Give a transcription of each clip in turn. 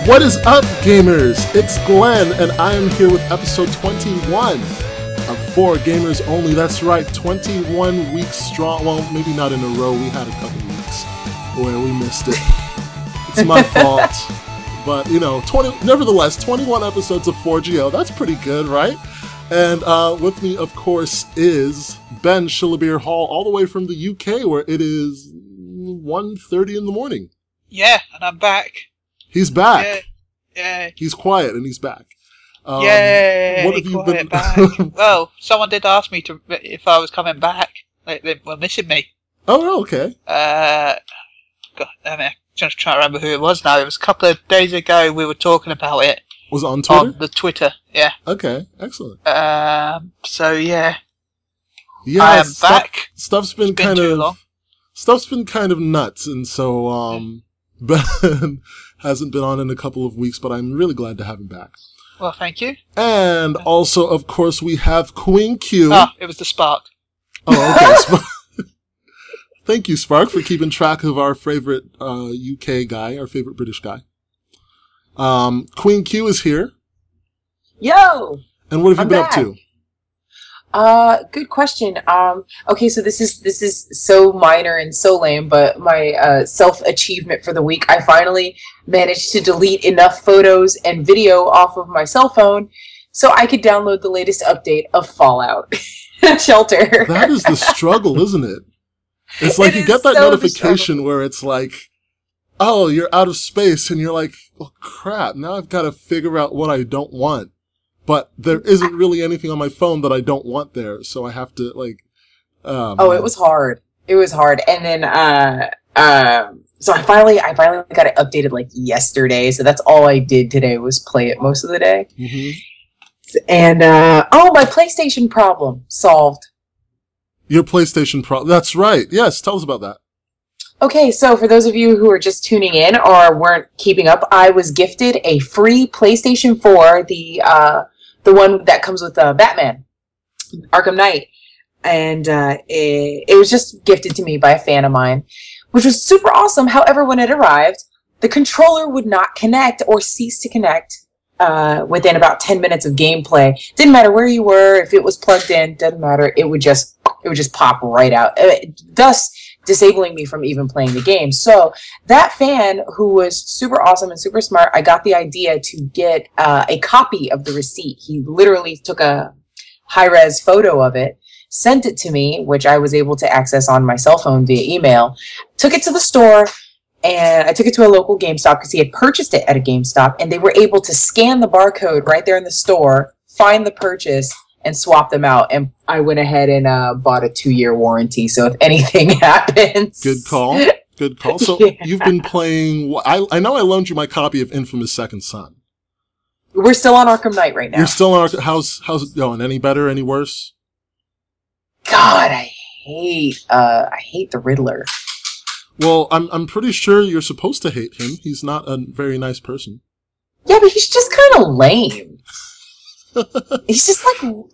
What is up, gamers? It's Glenn, and I am here with episode 21 of 4 Gamers Only. That's right, 21 weeks strong. Well, maybe not in a row. We had a couple weeks where we missed it. It's my fault. But, you know, nevertheless, 21 episodes of 4GO. That's pretty good, right? And with me, of course, is Ben Shillabeer Hall, all the way from the UK, where it is 1:30 in the morning. Yeah, and I'm back. He's back. Yeah. He's quiet, and he's back. Yay! What have you been? Back. Well, someone did ask me if I was coming back. They were missing me. Oh, okay. God, I'm just trying to remember who it was now. It was a couple of days ago. We were talking about it. Was it on Twitter? On the Twitter, yeah. Okay, excellent. So yeah. Yeah, I am back. Stuff's been kind of nuts, and so Ben hasn't been on in a couple of weeks, but I'm really glad to have him back. Well, thank you. And also, of course, we have Queen Q. It was the Spark. Oh, okay. Thank you, Spark, for keeping track of our favorite UK guy, our favorite British guy. Queen Q is here. Yo! And what have you been back. up to? Good question. Okay, so this is so minor and so lame, but my self-achievement for the week, I finally managed to delete enough photos and video off of my cell phone so I could download the latest update of Fallout Shelter. That is the struggle, isn't it? It's like you get that notification where it's like, oh, you're out of space, and you're like, oh crap, now I've got to figure out what I don't want. But there isn't really anything on my phone that I don't want there, so I have to, like... it was hard. It was hard. And then, so I finally got it updated, like, yesterday, so that's all I did today was play it most of the day. Mm-hmm. And, my PlayStation problem solved. Your PlayStation problem, that's right. Yes, tell us about that. Okay, so for those of you who are just tuning in or weren't keeping up, I was gifted a free PlayStation 4, the one that comes with Batman, Arkham Knight. And it was just gifted to me by a fan of mine, which was super awesome. However, when it arrived, the controller would not connect or cease to connect within about 10 minutes of gameplay. Didn't matter where you were, if it was plugged in, doesn't matter. It would just pop right out, thus disabling me from even playing the game. So that fan, who was super awesome and super smart, I got the idea to get a copy of the receipt. He literally took a high-res photo of it, sent it to me, which I was able to access on my cell phone via email, took it to the store, and I took it to a local GameStop because he had purchased it at a GameStop, and they were able to scan the barcode right there in the store, find the purchase, and swap them out. And I went ahead and bought a 2-year warranty, so if anything happens... Good call. Good call. So You've been playing... I know I loaned you my copy of Infamous Second Son. We're still on Arkham Knight right now. You're still on Arkham... How's it going? Any better? Any worse? God, I hate the Riddler. Well, I'm pretty sure you're supposed to hate him. He's not a very nice person. Yeah, but he's just kind of lame. He's just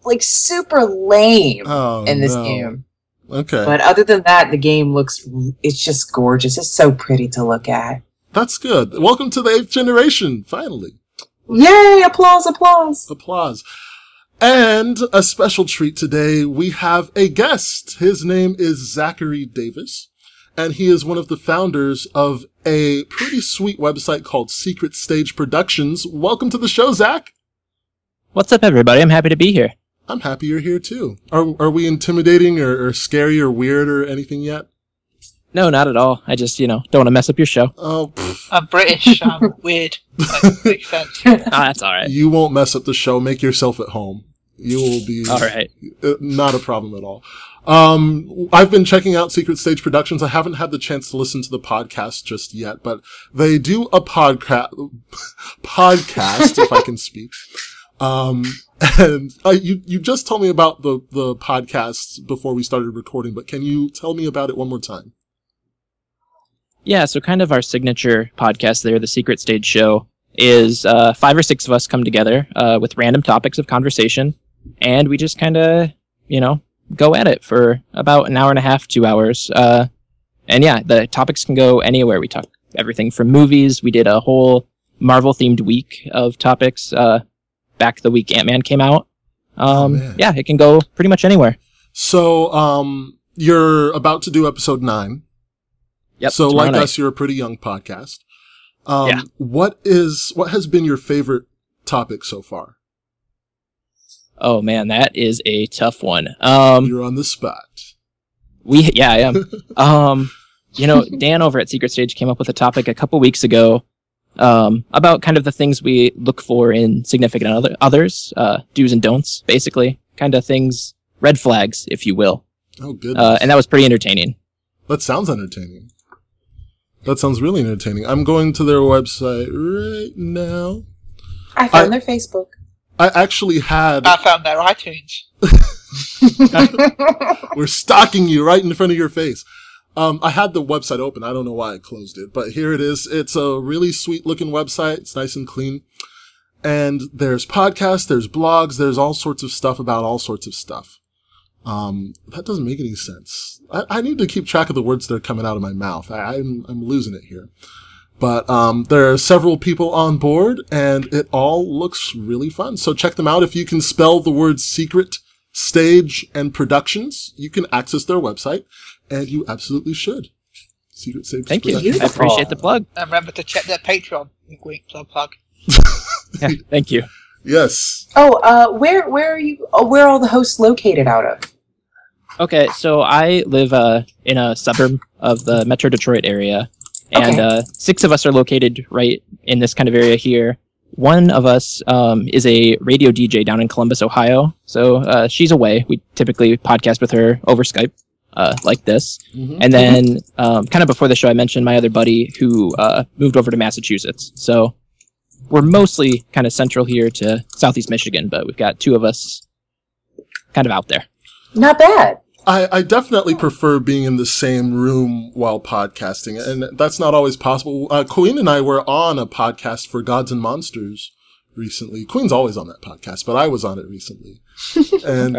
like super lame in this game. Okay. But other than that, the game it's just gorgeous. It's so pretty to look at. That's good. Welcome to the 8th generation, finally. Yay! Applause, applause. Applause. And a special treat today, we have a guest. His name is Zachary Davis, and he is one of the founders of a pretty sweet website called Secret Stage Productions. Welcome to the show, Zach. What's up, everybody? I'm happy to be here. I'm happy you're here, too. Are we intimidating or scary or weird or anything yet? No, not at all. I just, don't want to mess up your show. Oh, I'm British. I'm weird. Makes sense. That's all right. You won't mess up the show. Make yourself at home. You will be... All right. Not a problem at all. I've been checking out Secret Stage Productions. I haven't had the chance to listen to the podcast just yet, but they do a podcast, if I can speak. And you just told me about the podcast before we started recording, but can you tell me about it one more time? Yeah, so kind of our signature podcast there, the Secret Stage Show, is 5 or 6 of us come together with random topics of conversation, and we just kind of, go at it for about an hour and a half, 2 hours. And yeah, the topics can go anywhere. We talk everything from movies. We did a whole Marvel-themed week of topics back the week Ant-Man came out. Yeah, it can go pretty much anywhere. So, you're about to do episode 9. Yep. So, like night. us, you're a pretty young podcast. Yeah. What has been your favorite topic so far? Oh man, that is a tough one. You're on the spot. I am. Dan over at Secret Stage came up with a topic a couple weeks ago about kind of the things we look for in significant others, do's and don'ts, basically, kind of things, red flags, if you will. Oh, goodness. And that was pretty entertaining. That sounds entertaining. That sounds really entertaining. I'm going to their website right now. I found their Facebook. I actually had... I found their iTunes. We're stalking you right in front of your face. I had the website open. I don't know why I closed it, but here it is. It's a really sweet looking website. It's nice and clean. And there's podcasts, there's blogs, there's all sorts of stuff about all sorts of stuff. That doesn't make any sense. I need to keep track of the words that are coming out of my mouth. I'm losing it here. But there are several people on board, and it all looks really fun. So check them out. If you can spell the words Secret Stage and Productions, you can access their website, and you absolutely should. Secret Stage. Thank you. Beautiful. I appreciate the plug. And remember to check their Patreon. Wink, wink, plug, plug. Yeah, thank you. Yes. Oh, where are you? Where are all the hosts located out of? Okay, so I live in a suburb of the Metro Detroit area, and 6 of us are located right in this kind of area here. One of us is a radio DJ down in Columbus, Ohio, so she's away. We typically podcast with her over Skype, like this. Mm-hmm. And then, kind of before the show, I mentioned my other buddy who moved over to Massachusetts. So we're mostly kind of central here to southeast Michigan, but we've got 2 of us kind of out there. Not bad. I definitely prefer being in the same room while podcasting, and that's not always possible. Queen and I were on a podcast for Gods and Monsters recently. Queen's always on that podcast, but I was on it recently. And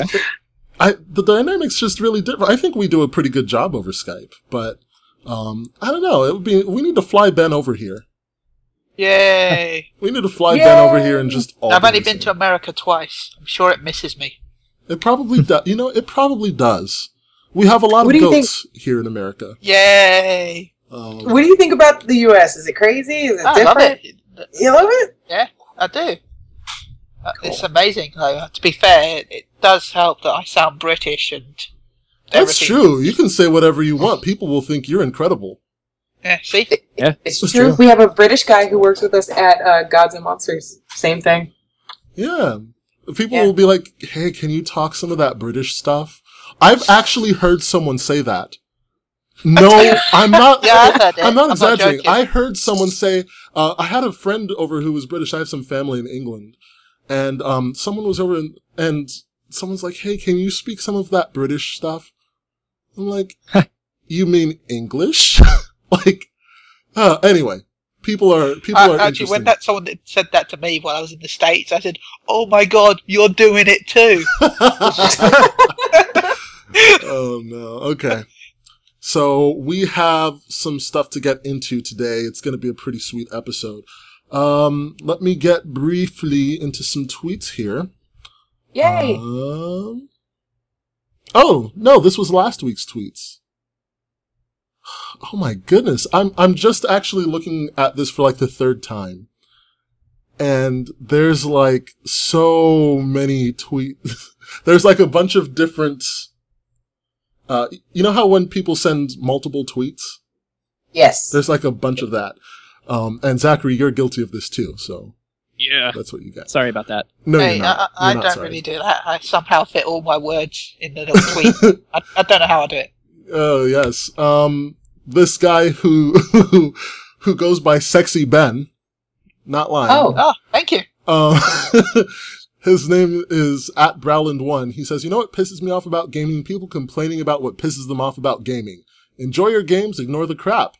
the dynamic's just really different. I think we do a pretty good job over Skype, but I don't know. We need to fly Ben over here. Yay! We need to fly Ben over here and just all I've only been to America twice. I'm sure it misses me. It probably does. It probably does. We have a lot of goats here in America. Yay! What do you think about the U.S.? Is it crazy? Is it different? I love it. You love it? Yeah, I do. Cool. It's amazing, though. To be fair, it does help that I sound British and That's true. You can say whatever you want. People will think you're incredible. Yeah, see? Yeah, it's true. We have a British guy who works with us at Gods and Monsters. Same thing. Yeah. People will be like, hey, can you talk some of that British stuff? I've actually heard someone say that. No, I'm not. I'm not exaggerating. I heard someone say, I had a friend over who was British. I have some family in England. And someone was over and someone's like, hey, can you speak some of that British stuff? I'm like, you mean English? Anyway. People are actually, when someone said that to me while I was in the States, I said, oh my god, you're doing it too. Oh no. Okay. So we have some stuff to get into today. It's going to be a pretty sweet episode. Let me get briefly into some tweets here. Yay! Oh, no, this was last week's tweets. Oh my goodness. I'm just actually looking at this for like the 3rd time. And there's like so many tweets. There's like a bunch of different, you know how when people send multiple tweets? Yes. There's like a bunch of that. And Zachary, you're guilty of this too, so. Yeah. That's what you get. Sorry about that. No, hey, you're not. I don't really do that. I somehow fit all my words in the little tweet. I don't know how I do it. Oh, yes. This guy who goes by Sexy Ben, not lying. Oh, thank you. His name is @Browland1. He says, you know what pisses me off about gaming? People complaining about what pisses them off about gaming. Enjoy your games, ignore the crap.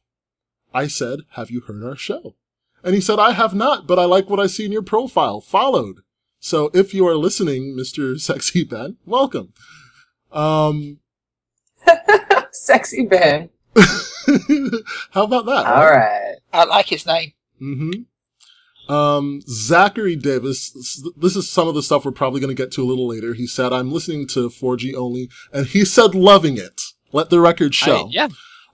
I said, have you heard our show? And he said, I have not, but I like what I see in your profile. Followed. So if you are listening, Mr. Sexy Ben, welcome. Sexy Ben. How about that? All right. I like his name. Mm-hmm. Zachary Davis, this is some of the stuff we're probably going to get to a little later. He said, I'm listening to 4G only, and he said loving it. Let the record show.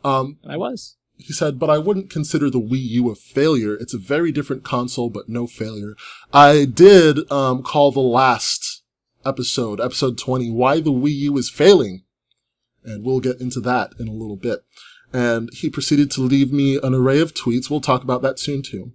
I was. He said, but I wouldn't consider the Wii U a failure. It's a very different console, but no failure. I did call the last episode 20, why the Wii U is failing. And we'll get into that in a little bit. And he proceeded to leave me an array of tweets. We'll talk about that soon, too.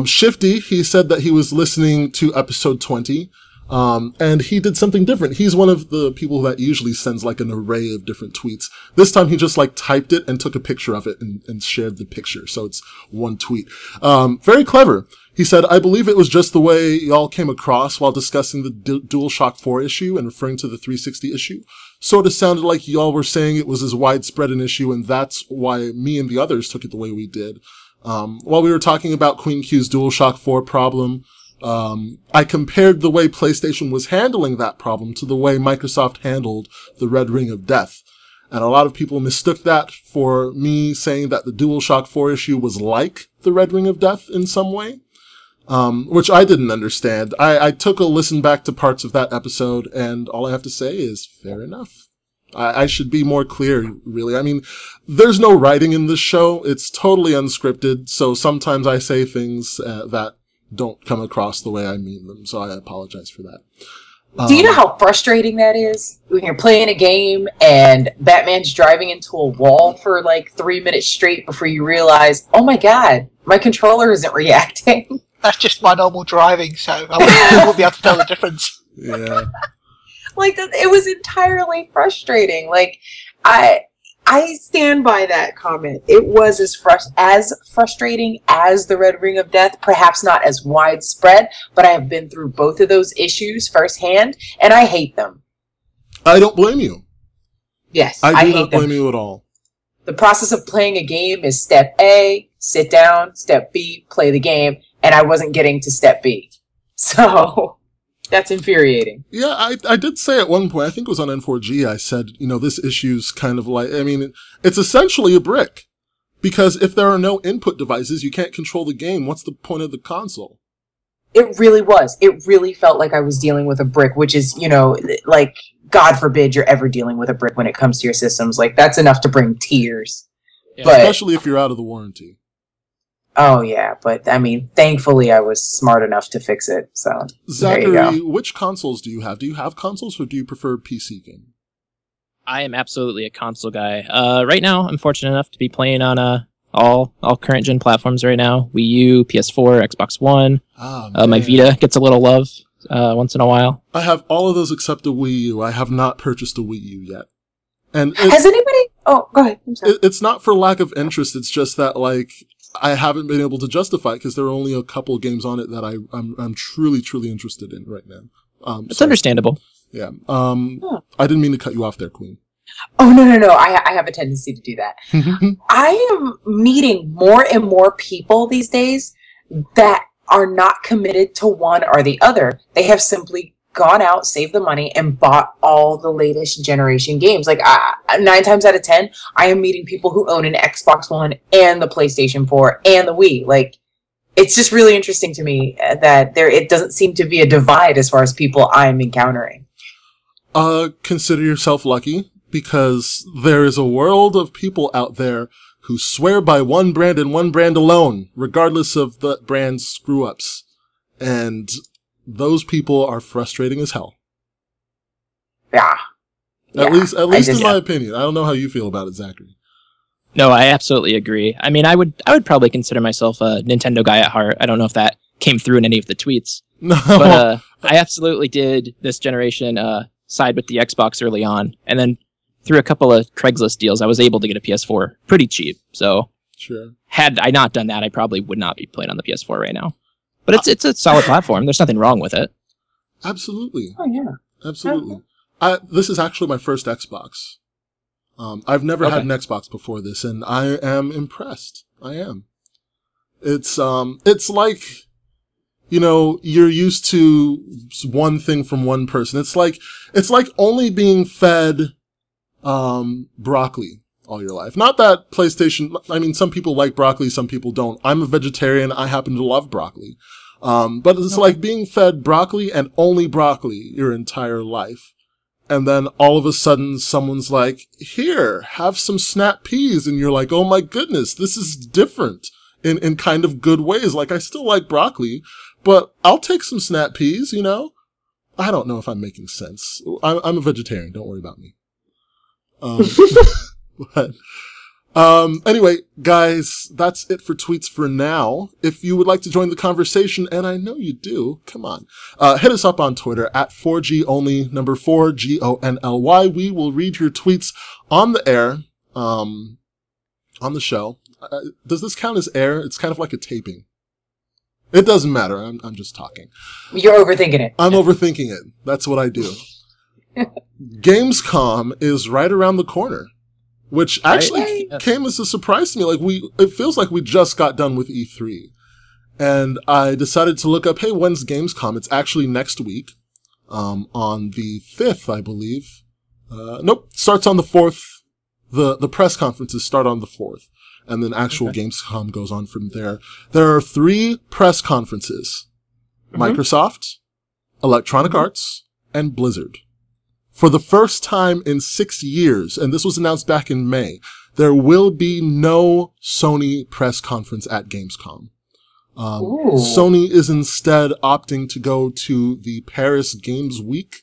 Shifty, he said that he was listening to episode 20. And he did something different. He's one of the people that usually sends like an array of different tweets. This time he just like typed it and took a picture of it and shared the picture. So it's one tweet. Very clever. He said, I believe it was just the way y'all came across while discussing the DualShock 4 issue and referring to the 360 issue. Sort of sounded like y'all were saying it was as widespread an issue, and that's why me and the others took it the way we did. While we were talking about Queen Q's DualShock 4 problem, I compared the way PlayStation was handling that problem to the way Microsoft handled the Red Ring of Death. And a lot of people mistook that for me saying that the DualShock 4 issue was like the Red Ring of Death in some way, which I didn't understand. I took a listen back to parts of that episode, and all I have to say is fair enough. I should be more clear, really. I mean, there's no writing in this show. It's totally unscripted, so sometimes I say things that don't come across the way I mean them, so I apologize for that. Do you know how frustrating that is? When you're playing a game and Batman's driving into a wall for like 3 minutes straight before you realize, oh my god, my controller isn't reacting. That's just my normal driving, so I won't be able to tell the difference. Yeah. Like, it was entirely frustrating. Like, I stand by that comment. It was as frustrating as the Red Ring of Death, perhaps not as widespread, but I have been through both of those issues firsthand, and I hate them. I don't blame you. Yes, I hate do not blame you at all. The process of playing a game is step A, sit down, step B, play the game, and I wasn't getting to step B. So that's infuriating. Yeah, I did say at one point, I think it was on N4G, I said, you know, this issue's kind of like, I mean, it's essentially a brick. Because if there are no input devices, you can't control the game. What's the point of the console? It really was. It really felt like I was dealing with a brick, which is, you know, like, God forbid you're ever dealing with a brick when it comes to your systems. Like, that's enough to bring tears. Yeah, but, especially if you're out of the warranty. Oh, yeah. But, I mean, thankfully I was smart enough to fix it. So, Zachary, there you go. Which consoles do you have? Do you have consoles, or do you prefer PC gaming? I am absolutely a console guy. Right now, I'm fortunate enough to be playing on all current gen platforms right now. Wii U, PS4, Xbox One. My Vita gets a little love once in a while. I have all of those except the Wii U. I have not purchased a Wii U yet. And has anybody? Oh, go ahead. I'm sorry. It's not for lack of interest. It's just that, like, I haven't been able to justify it because there are only a couple games on it that I'm truly, truly interested in right now. It's understandable. Yeah. I didn't mean to cut you off there, Queen. Oh, no. I have a tendency to do that. I am meeting more and more people these days that are not committed to one or the other. They have simply gone out, saved the money, and bought all the latest generation games. Like, 9 times out of 10, I am meeting people who own an Xbox One and the PlayStation 4 and the Wii. Like, it's just really interesting to me that it doesn't seem to be a divide as far as people I'm encountering. Consider yourself lucky, because there is a world of people out there who swear by one brand and one brand alone, regardless of the brand's screw-ups. And those people are frustrating as hell. Yeah. At least in my opinion. I don't know how you feel about it, Zachary. No, I absolutely agree. I mean, I would probably consider myself a Nintendo guy at heart. I don't know if that came through in any of the tweets. No. But I absolutely did this generation side with the Xbox early on. And then through a couple of Craigslist deals, I was able to get a PS4 pretty cheap. So sure. Had I not done that, I probably would not be playing on the PS4 right now. But it's a solid platform. There's nothing wrong with it. Absolutely. Oh, yeah. Absolutely. This is actually my first Xbox. I've never had an Xbox before this, and I am impressed. I am. It's like, you know, you're used to one thing from one person. It's like only being fed broccoli all your life. Not that PlayStation, I mean, some people like broccoli, some people don't. I'm a vegetarian. I happen to love broccoli. But it's like being fed broccoli and only broccoli your entire life. And then all of a sudden someone's like, here, have some snap peas. And you're like, oh my goodness, this is different in kind of good ways. Like, I still like broccoli, but I'll take some snap peas, you know? I don't know if I'm making sense. I'm a vegetarian. Don't worry about me. But, anyway, guys, that's it for tweets for now. If you would like to join the conversation, and I know you do, come on, hit us up on Twitter at 4GOnly, number 4GONLY. We will read your tweets on the air, on the show. Does this count as air? It's kind of like a taping. It doesn't matter. I'm just talking. You're overthinking it. I'm overthinking it. That's what I do. Gamescom is right around the corner, which actually came as a surprise to me. Like it feels like we just got done with E3, and I decided to look up, hey, when's Gamescom? It's actually next week, on the 5th, I believe. Nope, starts on the 4th. The press conferences start on the 4th, and then actual Gamescom goes on from there. There are 3 press conferences: Microsoft, Electronic Arts, and Blizzard. For the first time in 6 years, and this was announced back in May, there will be no Sony press conference at Gamescom. Sony is instead opting to go to the Paris Games Week,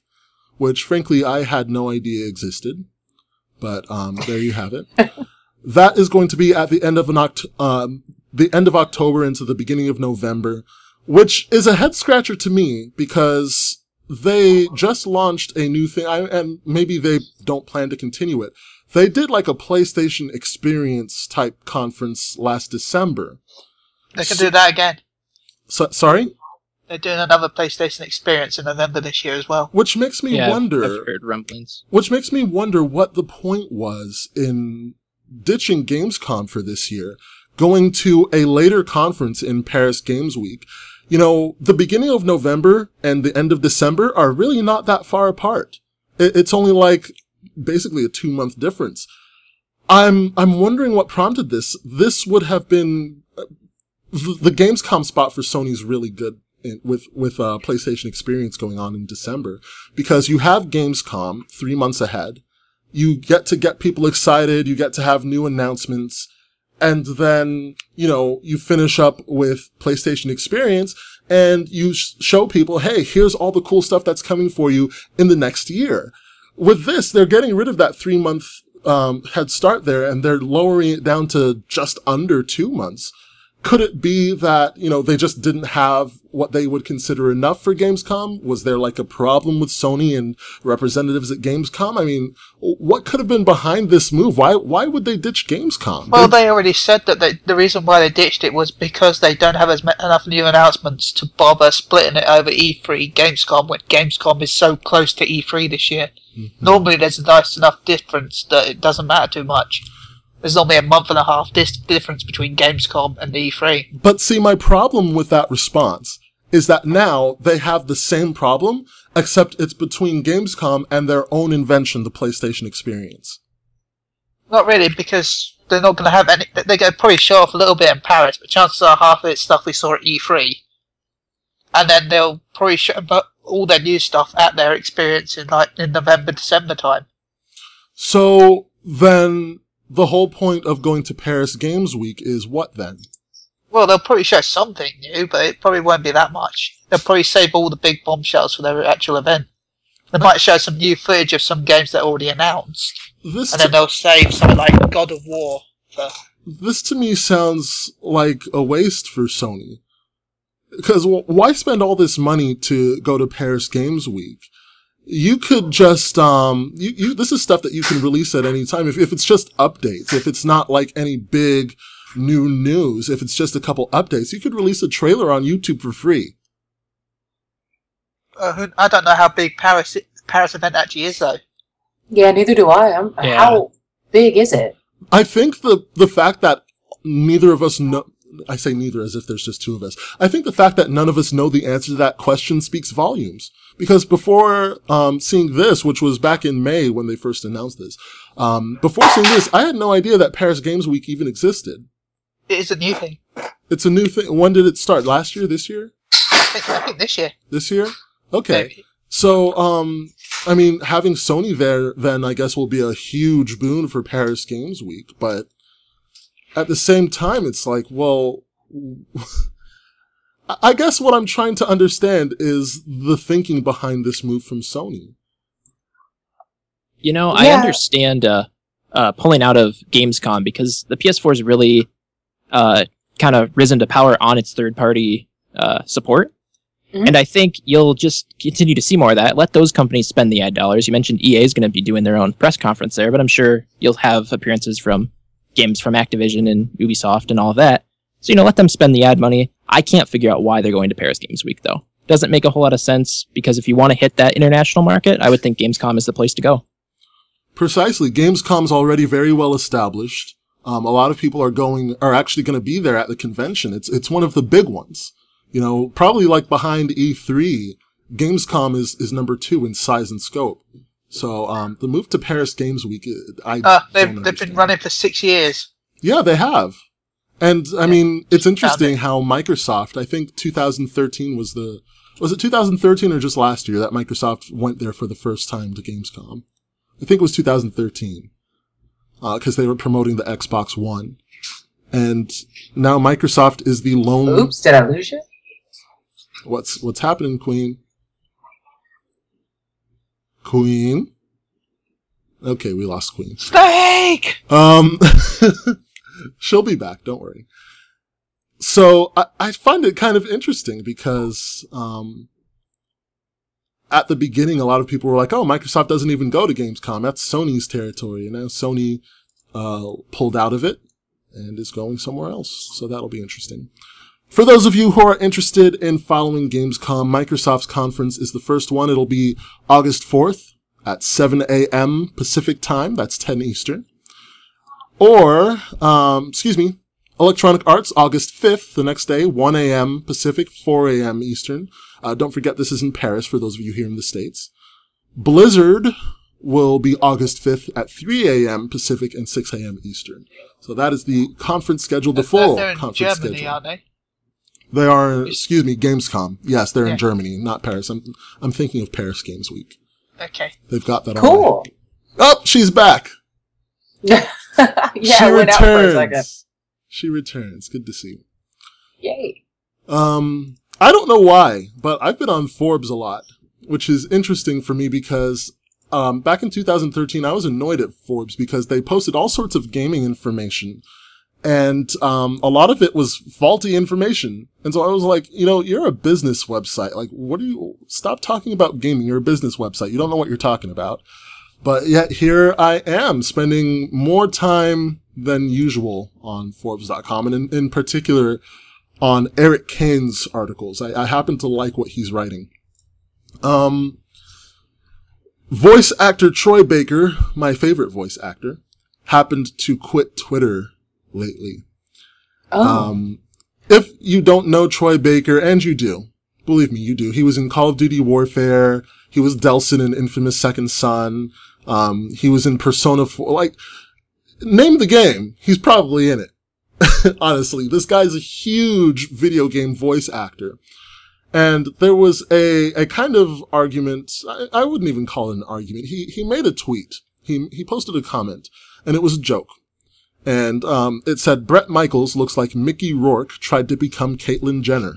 which frankly I had no idea existed. But there you have it. That is going to be at the end of October into the beginning of November, which is a head scratcher to me because they just launched a new thing, and maybe they don't plan to continue it. They did like a PlayStation Experience type conference last December. They can do that again. Sorry? They're doing another PlayStation Experience in November this year as well. Which makes me wonder. I've heard rumblings. Which makes me wonder what the point was in ditching Gamescom for this year, going to a later conference in Paris Games Week. You know, the beginning of November and the end of December are really not that far apart. It's only like basically a 2-month difference. I'm wondering what prompted this. This would have been the Gamescom spot for Sony's really good with PlayStation Experience going on in December, because you have Gamescom 3 months ahead. You get to get people excited. You get to have new announcements. And then, you know, you finish up with PlayStation Experience and you show people, hey, here's all the cool stuff that's coming for you in the next year. With this, they're getting rid of that 3-month head start there, and they're lowering it down to just under 2 months. Could it be that, you know, they just didn't have what they would consider enough for Gamescom? Was there like a problem with Sony and representatives at Gamescom? I mean, what could have been behind this move? Why would they ditch Gamescom? Well, they already said that the reason why they ditched it was because they don't have enough new announcements to bother splitting it over E3 Gamescom, when Gamescom is so close to E3 this year. Normally there's a nice enough difference that it doesn't matter too much. There's only a month and a half difference between Gamescom and E3. But see, my problem with that response is that now they have the same problem, except it's between Gamescom and their own invention, the PlayStation Experience. Not really, because they're not going to have any. They're going to probably show off a little bit in Paris, but chances are half of it's stuff we saw at E3. And then they'll probably show all their new stuff at their Experience in November, December time. So then the whole point of going to Paris Games Week is what then? Well, they'll probably show something new, but it probably won't be that much. They'll probably save all the big bombshells for their actual event. They might show some new footage of some games that are already announced. And then they'll save something like God of War for... This to me sounds like a waste for Sony. Because why spend all this money to go to Paris Games Week? You could just, this is stuff that you can release at any time. If it's just updates, if it's not like any big new news, if it's just a couple updates, you could release a trailer on YouTube for free. I don't know how big Paris event actually is, though. Yeah, neither do I. How big is it? I think the fact that neither of us know, I say neither as if there's just two of us. I think the fact that none of us know the answer to that question speaks volumes. Because before seeing this, which was back in May when they first announced this, before seeing this, I had no idea that Paris Games Week even existed. It is a new thing. It's a new thing. When did it start? Last year? This year? I think this year. This year? Okay. Maybe. So, I mean, having Sony there then I guess will be a huge boon for Paris Games Week, but at the same time, it's like, well, I guess what I'm trying to understand is the thinking behind this move from Sony. You know, I understand pulling out of Gamescom because the PS4 has really kind of risen to power on its third-party support. Mm-hmm. And I think you'll just continue to see more of that. Let those companies spend the ad dollars. You mentioned EA is going to be doing their own press conference there, but I'm sure you'll have appearances from games from Activision and Ubisoft and all of that. So, you know, let them spend the ad money. I can't figure out why they're going to Paris Games Week, though. Doesn't make a whole lot of sense, because if you want to hit that international market, I would think Gamescom is the place to go. Precisely. Gamescom's already very well established. A lot of people are actually going to be there at the convention. It's one of the big ones. You know, probably like behind E3, Gamescom is number 2 in size and scope. So, the move to Paris Games Week, they've been running for 6 years. Yeah, they have. And, I mean, it's interesting how Microsoft, I think 2013 was it 2013 or just last year that Microsoft went there for the first time to Gamescom? I think it was 2013. Because they were promoting the Xbox One. And now Microsoft is the lone... Oops, did I lose you? What's happening, Queen? Queen? Okay, we lost Queen. Snake! She'll be back, don't worry. So, I find it kind of interesting because, at the beginning, a lot of people were like, oh, Microsoft doesn't even go to Gamescom. That's Sony's territory. And now Sony, pulled out of it and is going somewhere else. So that'll be interesting. For those of you who are interested in following Gamescom, Microsoft's conference is the first one. It'll be August 4th at 7 a.m. Pacific time. That's 10 Eastern. Or, Electronic Arts, August 5th, the next day, 1 a.m. Pacific, 4 a.m. Eastern. Don't forget this is in Paris for those of you here in the States. Blizzard will be August 5th at 3 a.m. Pacific and 6 a.m. Eastern. So that is the conference schedule, the full conference Germany, schedule. aren't they? They are, Gamescom. Yes, they're in Germany, not Paris. I'm thinking of Paris Games Week. Okay. They've got that cool. on. Oh, she's back. Yeah, she I went returns. out for a second. She returns. Good to see you. Yay. I don't know why, but I've been on Forbes a lot, which is interesting for me because back in 2013, I was annoyed at Forbes because they posted all sorts of gaming information. And a lot of it was faulty information. And so I was like, you know, you're a business website. Like, stop talking about gaming. You're a business website. You don't know what you're talking about. But yet here I am spending more time than usual on Forbes.com, and in particular on Eric Kane's articles. I happen to like what he's writing. Voice actor Troy Baker, my favorite voice actor, happened to quit Twitter lately. Oh. If you don't know Troy Baker, and you do, believe me, you do. He was in Call of Duty Warfare. He was Delsin in Infamous Second Son. He was in Persona 4. Like, name the game. He's probably in it. Honestly, this guy's a huge video game voice actor. And there was a kind of argument. I wouldn't even call it an argument. He made a tweet. He posted a comment, and it was a joke. And it said, Bret Michaels looks like Mickey Rourke tried to become Caitlyn Jenner.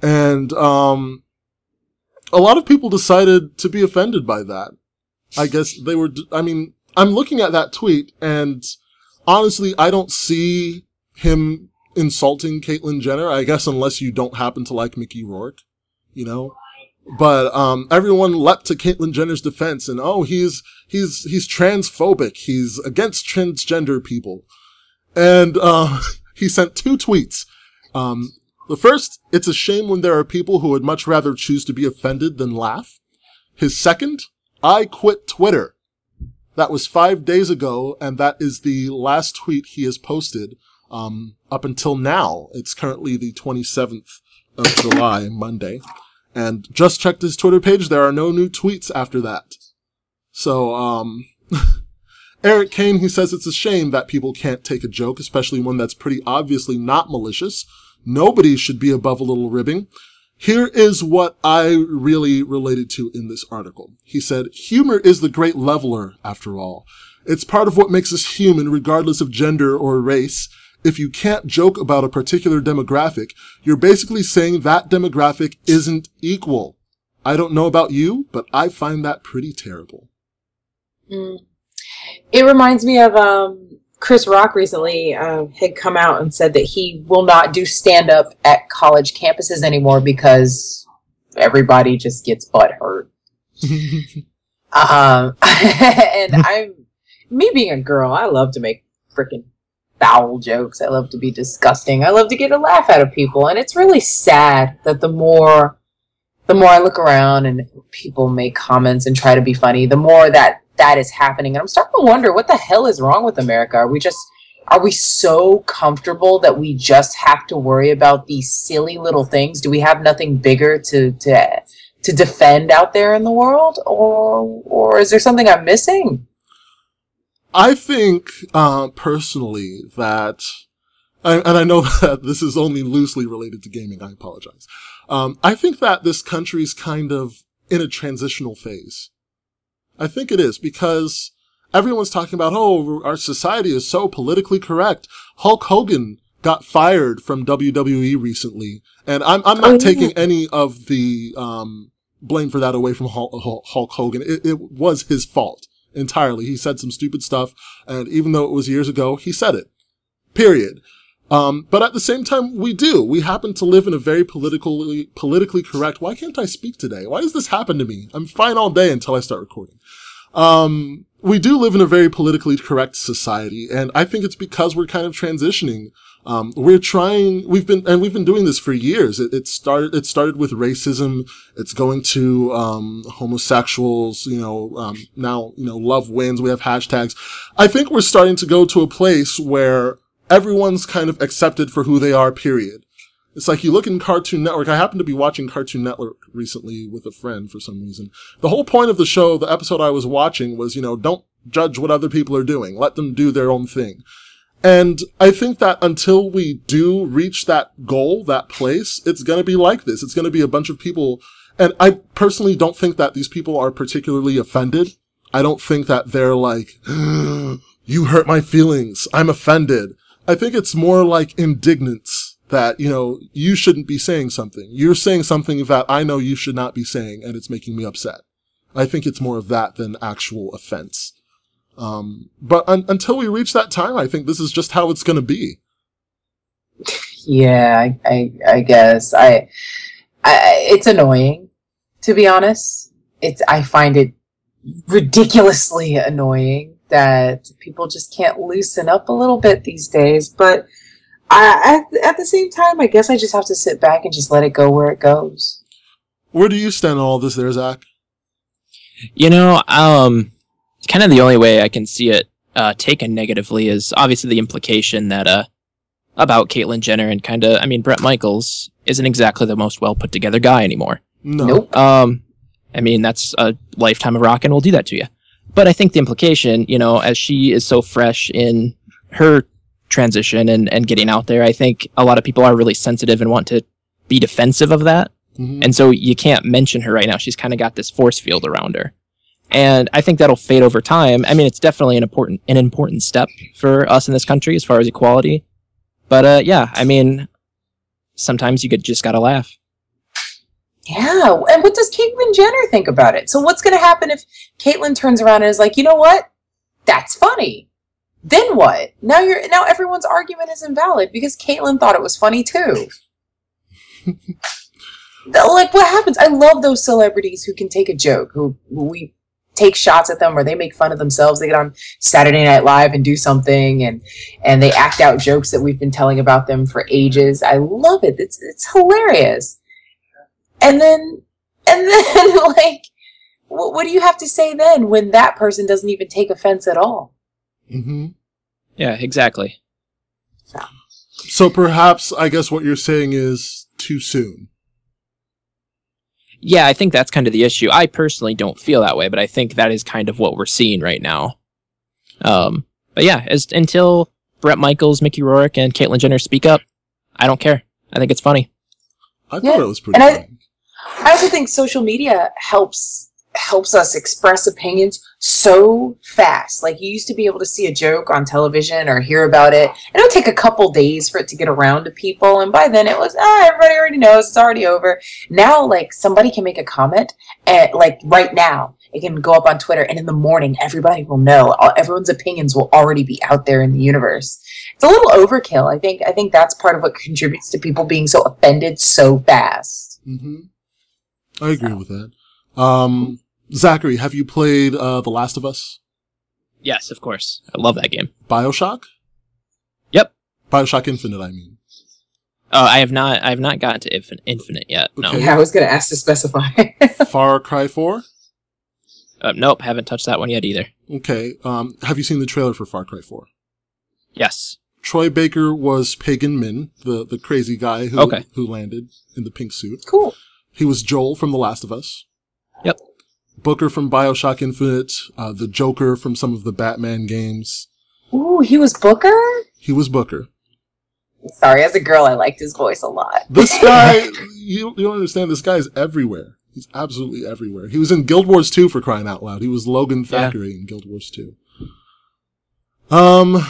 And a lot of people decided to be offended by that. I guess they were, I'm looking at that tweet, and honestly, I don't see him insulting Caitlyn Jenner, I guess, unless you don't happen to like Mickey Rourke, you know? But everyone leapt to Caitlyn Jenner's defense, and he's transphobic, he's against transgender people. And he sent 2 tweets. The first, it's a shame when there are people who would much rather choose to be offended than laugh. His second, I quit Twitter. That was 5 days ago, and that is the last tweet he has posted up until now. It's currently the 27th of July, Monday. And just checked his Twitter page. There are no new tweets after that. So, Eric Kane, he says it's a shame that people can't take a joke, especially one that's pretty obviously not malicious. Nobody should be above a little ribbing. Here is what I really related to in this article. He said, humor is the great leveler, after all. It's part of what makes us human, regardless of gender or race. If you can't joke about a particular demographic, you're basically saying that demographic isn't equal. I don't know about you, but I find that pretty terrible. It reminds me of Chris Rock recently had come out and said that he will not do stand-up at college campuses anymore because everybody just gets butt hurt. And me being a girl, I love to make freaking foul jokes. I love to be disgusting. I love to get a laugh out of people. And it's really sad that the more I look around and people make comments and try to be funny, the more that is happening. And I'm starting to wonder, what the hell is wrong with America? Are we so comfortable that we just have to worry about these silly little things? Do we have nothing bigger to defend out there in the world? Or is there something I'm missing? I think, personally, that, and I know that this is only loosely related to gaming, I apologize. I think that this country's kind of in a transitional phase. I think it is, because everyone's talking about, oh, our society is so politically correct. Hulk Hogan got fired from WWE recently, and I'm not taking any of the blame for that away from Hulk Hogan. It was his fault entirely. He said some stupid stuff, and even though it was years ago, he said it. Period. But at the same time, we happen to live in a very politically correct. Why can't I speak today? Why does this happen to me? I'm fine all day until I start recording. We do live in a very politically correct society, and I think it's because we're kind of transitioning. We've been doing this for years. It started with racism. It's going to, homosexuals, now, love wins. We have hashtags. I think we're starting to go to a place where everyone's kind of accepted for who they are, period. It's like you look in Cartoon Network. I happened to be watching Cartoon Network recently with a friend for some reason. The whole point of the show, the episode I was watching was, don't judge what other people are doing. Let them do their own thing. And I think that until we do reach that goal, that place, it's going to be like this. It's going to be a bunch of people. And I personally don't think that these people are particularly offended. I don't think that they're like, you hurt my feelings. I'm offended. I think it's more like indignance that, you shouldn't be saying something. You're saying something that I know you should not be saying, and it's making me upset. I think it's more of that than actual offense. But until we reach that time, I think this is just how it's going to be. Yeah, I guess. It's annoying, to be honest. I find it ridiculously annoying that people just can't loosen up a little bit these days. But at the same time, I guess I just have to sit back and just let it go where it goes. Where do you stand on all this there, Zach? Kind of the only way I can see it taken negatively is obviously the implication that about Caitlyn Jenner and Bret Michaels isn't exactly the most well put together guy anymore. No. Nope. That's a lifetime of rock and will do that to you. But I think the implication, as she is so fresh in her transition and getting out there, I think a lot of people are really sensitive and want to be defensive of that. Mm-hmm. And so you can't mention her right now. She's kind of got this force field around her. And I think that'll fade over time. It's definitely an important step for us in this country as far as equality. But sometimes you just gotta laugh. Yeah, and what does Caitlyn Jenner think about it? So what's going to happen if Caitlyn turns around and is like, you know what? That's funny. Then what? Now everyone's argument is invalid because Caitlyn thought it was funny too. Like, what happens? I love those celebrities who can take a joke, who we take shots at them or they make fun of themselves. They get on Saturday Night Live and do something and they act out jokes that we've been telling about them for ages. I love it. It's hilarious. And then, like, what do you have to say then when that person doesn't even take offense at all? Mm-hmm. Yeah, exactly. So, So perhaps, I guess what you're saying is too soon. Yeah, I think that's kind of the issue. I personally don't feel that way, but I think that is kind of what we're seeing right now. But yeah, until Bret Michaels, Mickey Rourke, and Caitlyn Jenner speak up, I don't care. I think it's funny. I thought it was pretty funny. I also think social media helps us express opinions so fast. Like, you used to be able to see a joke on television or hear about it, and it would take a couple days for it to get around to people, and by then it was, everybody already knows, it's already over. Now, like, somebody can make a comment, and like, right now, it can go up on Twitter, and in the morning, everybody will know. Everyone's opinions will already be out there in the universe. It's a little overkill. I think that's part of what contributes to people being so offended so fast. Mm-hmm. I agree with that. Zachary, have you played The Last of Us? Yes, of course. I love that game. BioShock? Yep. BioShock Infinite, I mean. Oh, I have not gotten to Infinite yet. No. Okay. Yeah, I was going to ask to specify. Far Cry 4? Nope, haven't touched that one yet either. Okay. Have you seen the trailer for Far Cry 4? Yes. Troy Baker was Pagan Min, the crazy guy who landed in the pink suit. Cool. He was Joel from The Last of Us. Yep. Booker from BioShock Infinite, the Joker from some of the Batman games. Ooh, he was Booker? He was Booker. Sorry, as a girl, I liked his voice a lot. This guy, you don't understand, this guy is everywhere. He's absolutely everywhere. He was in Guild Wars 2 for crying out loud. He was Logan Thackeray in Guild Wars 2. I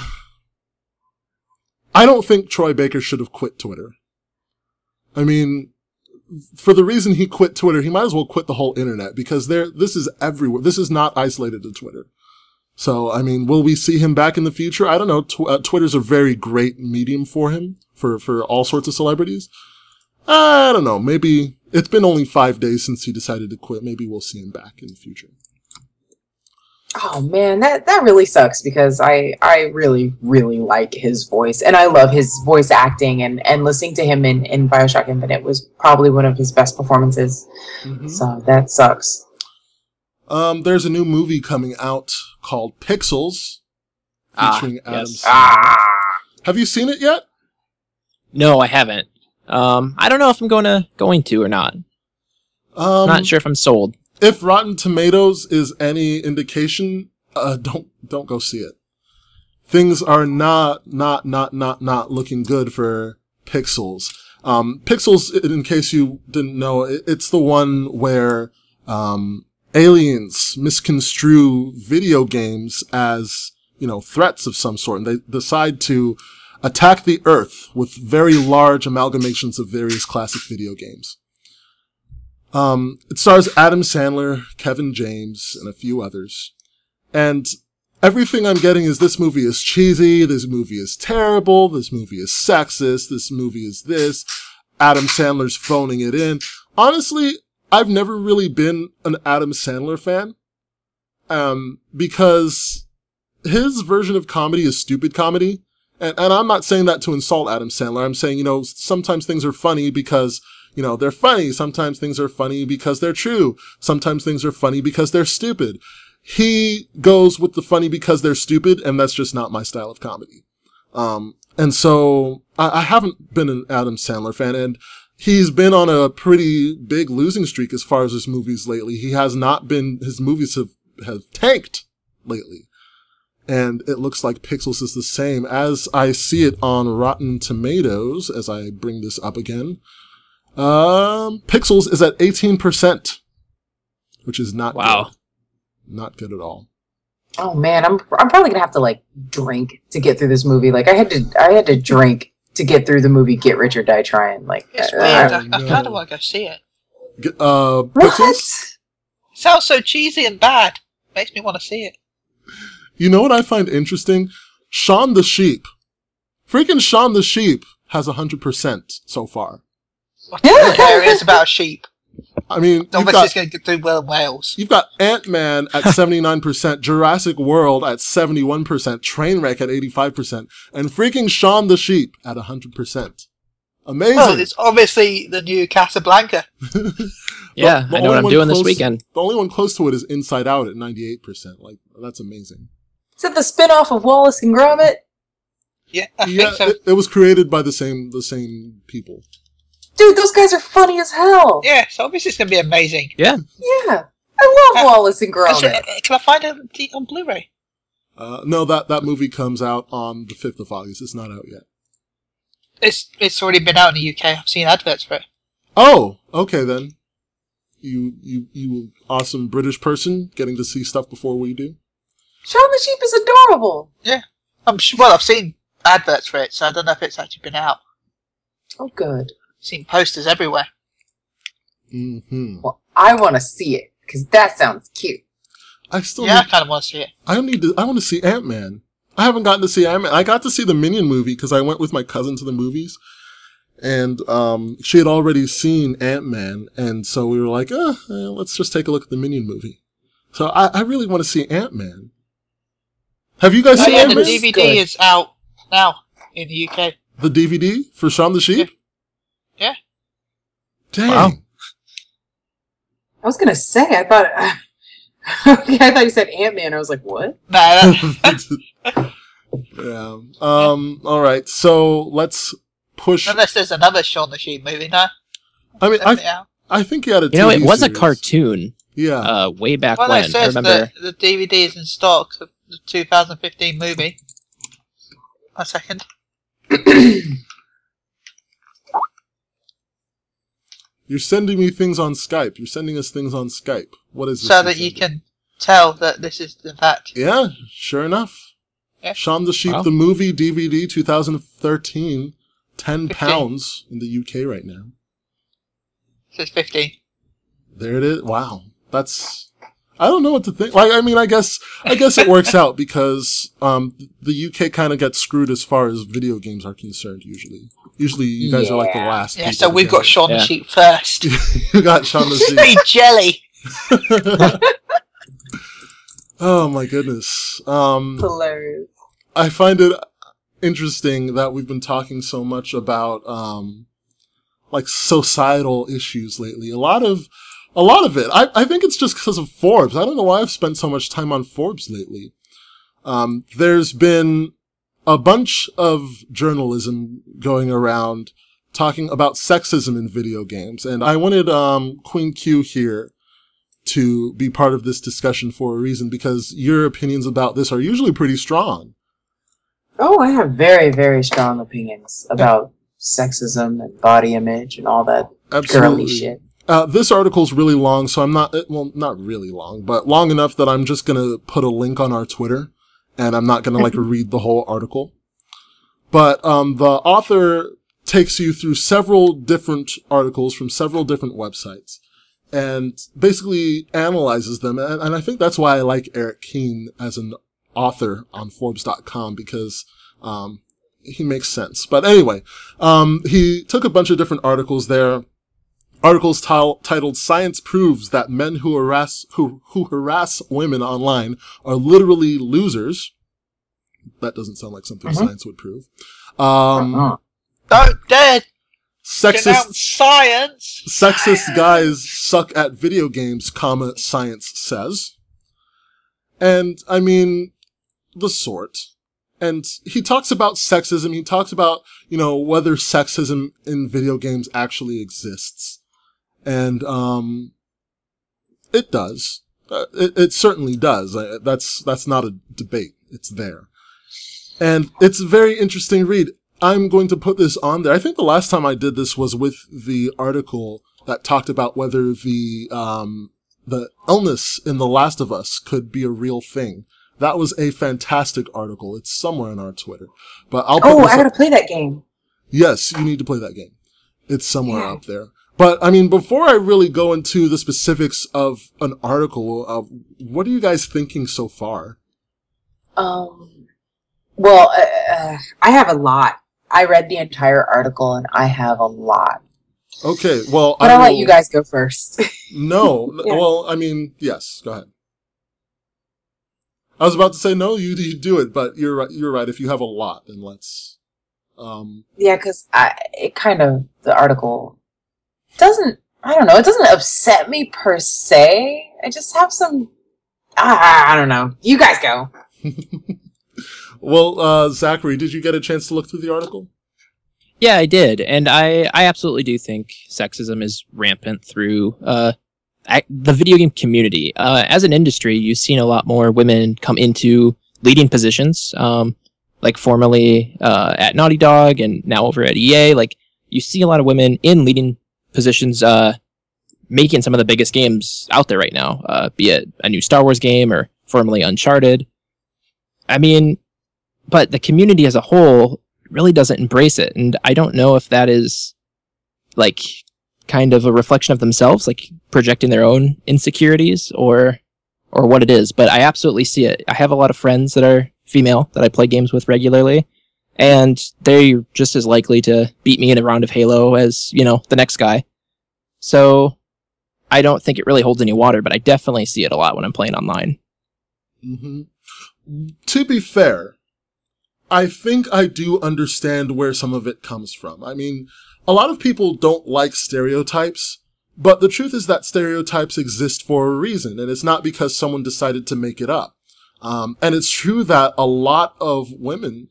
don't think Troy Baker should have quit Twitter. I mean, for the reason he quit Twitter, he might as well quit the whole internet, because this is everywhere. This is not isolated to Twitter. So, I mean, will we see him back in the future? I don't know. Twitter's a very great medium for him, for all sorts of celebrities. I don't know. Maybe it's been only 5 days since he decided to quit. Maybe we'll see him back in the future. Oh man, that really sucks, because I really, really like his voice, and I love his voice acting, and listening to him in BioShock Infinite was probably one of his best performances. Mm-hmm. So that sucks. There's a new movie coming out called Pixels, featuring Adam Sandler. Have you seen it yet? No, I haven't. I don't know if I'm going to or not. Not sure if I'm sold. If Rotten Tomatoes is any indication, don't go see it. Things are not looking good for Pixels. Pixels, in case you didn't know, it's the one where aliens misconstrue video games as, threats of some sort, and they decide to attack the Earth with very large amalgamations of various classic video games. It stars Adam Sandler, Kevin James, and a few others. And everything I'm getting is this movie is cheesy, this movie is terrible, this movie is sexist, this movie is this, Adam Sandler's phoning it in. Honestly, I've never really been an Adam Sandler fan, because his version of comedy is stupid comedy. And I'm not saying that to insult Adam Sandler. I'm saying, sometimes things are funny because they're funny. Sometimes things are funny because they're true. Sometimes things are funny because they're stupid. He goes with the funny because they're stupid, and that's just not my style of comedy. And so I haven't been an Adam Sandler fan, and he's been on a pretty big losing streak as far as his movies lately. His movies have tanked lately. And it looks like Pixels is the same. As I see it on Rotten Tomatoes, as I bring this up again, Pixels is at 18%, which is not good. Not good at all. Oh man, I'm probably gonna have to drink to get through this movie. I had to drink to get through the movie Get Rich or Die Trying. It's weird. I kind of want to go see it. Pixels? What? It sounds so cheesy and bad. Makes me want to see it. You know what I find interesting? Shaun the Sheep. Freaking Shaun the Sheep has 100% so far. What is about sheep? I mean, obviously it's going to do well in Wales. You've got Ant-Man at 79%, Jurassic World at 71%, Trainwreck at 85%, and freaking Shaun the Sheep at 100%. Amazing. Well, it's obviously the new Casablanca. Yeah, I know what I'm doing this weekend. The only one close to it is Inside Out at 98%. That's amazing. Is it the spin-off of Wallace and Gromit? Yeah, I think so. It was created by the same people. Dude, those guys are funny as hell. Yeah, so obviously it's going to be amazing. Yeah. Yeah. I love Wallace and Gromit. Can I find it on Blu-ray? No, that movie comes out on the 5th of August. It's not out yet. It's already been out in the UK. I've seen adverts for it. Oh, okay then. You awesome British person getting to see stuff before we do. Shaun the Sheep is adorable. Yeah. Well, I've seen adverts for it, so I don't know if it's actually been out. Oh, good. I've seen posters everywhere. Mm-hmm. Well, I want to see it, because that sounds cute. I kind of want to see it. I want to see Ant-Man. I haven't gotten to see Ant-Man. I got to see the Minion movie because I went with my cousin to the movies. And she had already seen Ant-Man. And so we were like, let's just take a look at the Minion movie. So I really want to see Ant-Man. Have you guys seen Ant-Man? The DVD is out now in the UK. The DVD for Shaun the Sheep? Yeah. Dang. Wow. I was going to say, I thought... I thought you said Ant-Man. I was like, what? Nah, Yeah. All right. So let's push. unless there's another Shaun the Sheep movie, no? I mean, I think he had a TV It was series. a cartoon. Yeah. Way back Well, when. it I says remember. the DVD is in stock of the 2015 movie. A second. You're sending me things on Skype. You're sending us things on Skype. What is this? So that you can tell that this is in fact. Yeah, sure enough. Yeah. Shaun the Sheep, Wow. the movie, DVD, 2013, £10 15. in the UK right now. It says 15. There it is. Wow. I don't know what to think. Like, I mean, I guess it works out because the UK kind of gets screwed as far as video games are concerned. Usually, you guys are like the last. Yeah, people so to we've get got it. Shaun the Sheep first. You got Shaun the Sheep. Sweet jelly. Oh my goodness. Hilarious. I find it interesting that we've been talking so much about like societal issues lately. A lot of it. I think it's just because of Forbes. I don't know why I've spent so much time on Forbes lately. There's been a bunch of journalism going around talking about sexism in video games, and I wanted Queen Q here to be part of this discussion for a reason, because your opinions about this are usually pretty strong. Oh, I have very, very strong opinions about sexism and body image and all that girly shit. This article's really long, so I'm not really long, but long enough that I'm just gonna put a link on our Twitter, and I'm not gonna read the whole article. But the author takes you through several different articles from several different websites, and basically analyzes them. And I think that's why I like Eric Keane as an author on Forbes.com, because he makes sense. But anyway, he took a bunch of different articles there. Articles titled "Science Proves That Men Who Harass Women Online Are Literally Losers." That doesn't sound like something science would prove. Don't dare denounce science. Sexist guys suck at video games, science says. And, I mean, the sort. And he talks about sexism. He talks about, whether sexism in video games actually exists. And, it does. It certainly does. That's not a debate. It's there. And it's a very interesting read. I'm going to put this on there. I think the last time I did this was with the article that talked about whether the illness in The Last of Us could be a real thing. That was a fantastic article. It's somewhere on our Twitter. But I gotta play that game. Yes, you need to play that game. It's somewhere up there. But, I mean, before I really go into the specifics of an article, what are you guys thinking so far? Well, I have a lot. I read the entire article, and I have a lot. Okay, well, but I'll let you guys go first. No, Yeah. Well, I mean, yes, go ahead. I was about to say no, you do it, but you're right. You're right. If you have a lot, then let's. Yeah, because the article doesn't. I don't know. It doesn't upset me per se. I just have some. I don't know. You guys go. Well, Zachary, did you get a chance to look through the article? Yeah, I did, and I absolutely do think sexism is rampant through the video game community. As an industry, you've seen a lot more women come into leading positions, like formerly at Naughty Dog and now over at EA. Like, you see a lot of women in leading positions making some of the biggest games out there right now, be it a new Star Wars game or formerly Uncharted. I mean, but the community as a whole really doesn't embrace it, and I don't know if that is like kind of a reflection of themselves, like projecting their own insecurities, or what it is. But I absolutely see it. I have a lot of friends that are female that I play games with regularly, and they're just as likely to beat me in a round of Halo as, you know, the next guy. So I don't think it really holds any water, but I definitely see it a lot when I'm playing online. Mm-hmm. To be fair, I think I do understand where some of it comes from. I mean, a lot of people don't like stereotypes, but the truth is that stereotypes exist for a reason, and it's not because someone decided to make it up. And it's true that a lot of women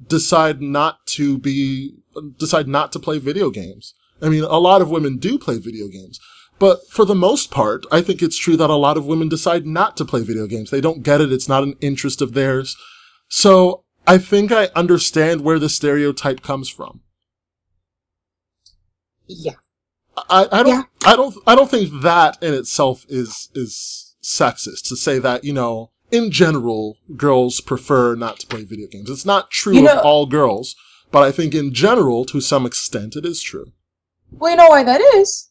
decide not to play video games. I mean, a lot of women do play video games. But for the most part, I think it's true that a lot of women decide not to play video games. They don't get it. It's not an interest of theirs. So I think I understand where the stereotype comes from. Yeah. I don't think that in itself is sexist, to say that, you know, in general, girls prefer not to play video games. It's not true of all girls, but I think in general, to some extent, it is true. Well, you know why that is?